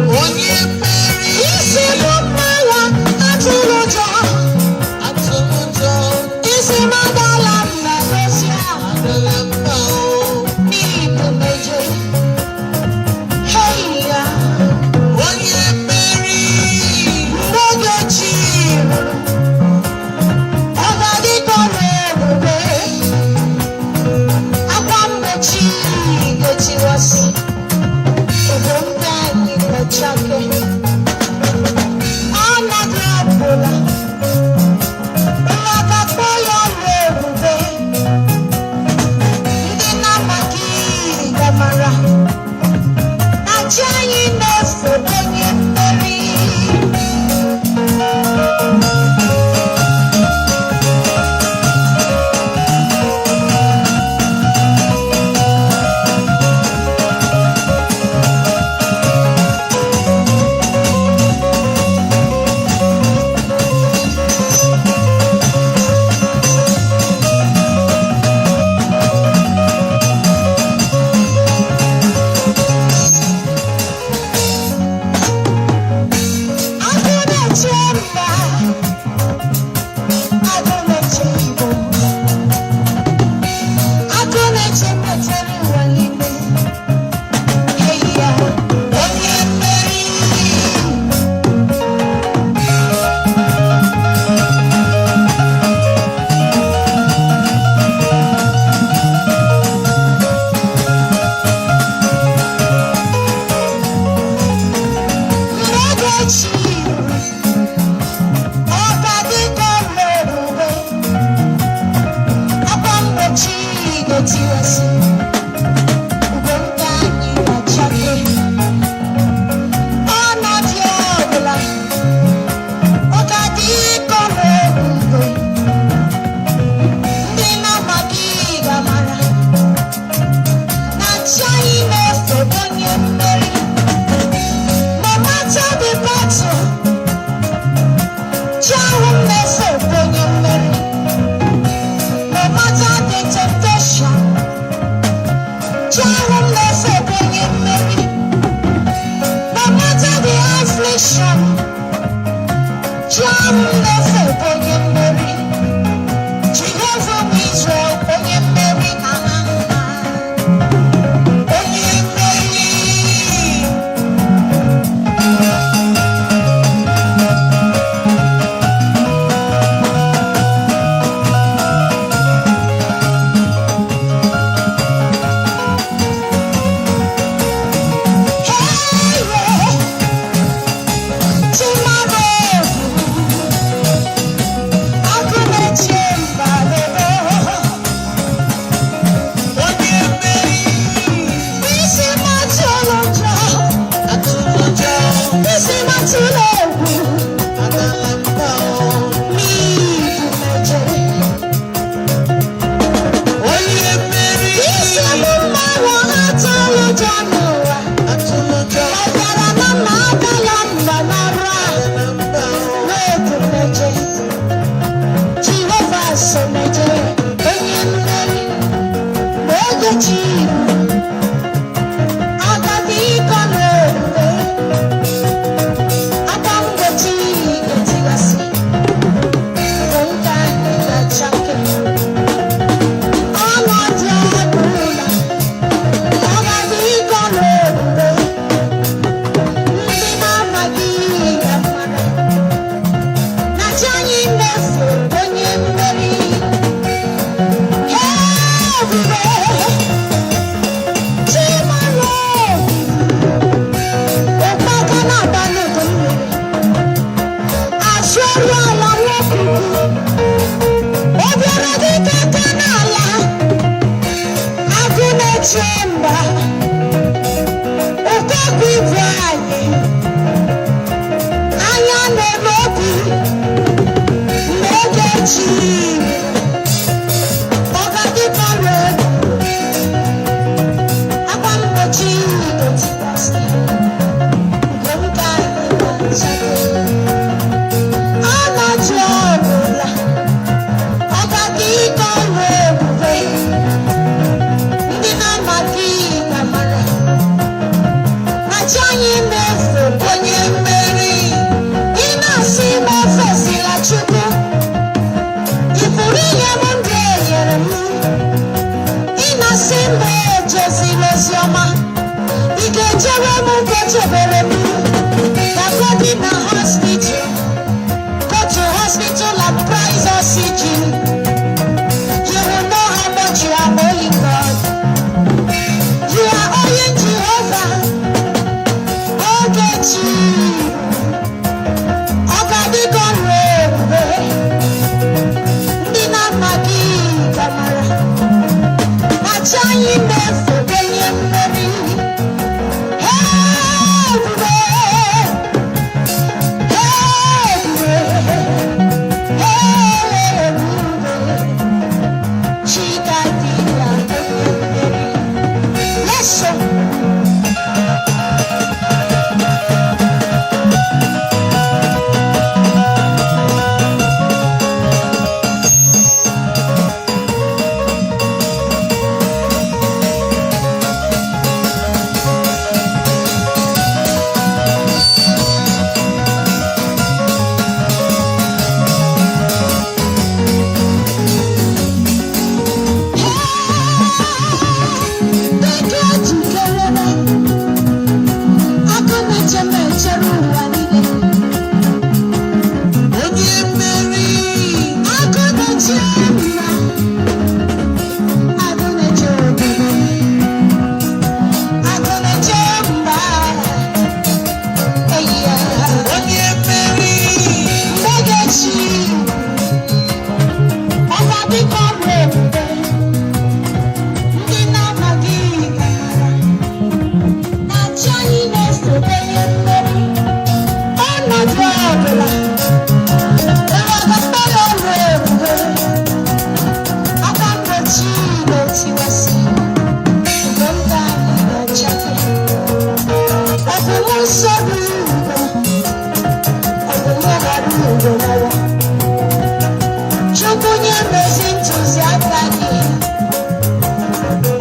Onye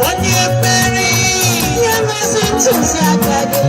Onye mmeri, ya mezi ntụziaka gị.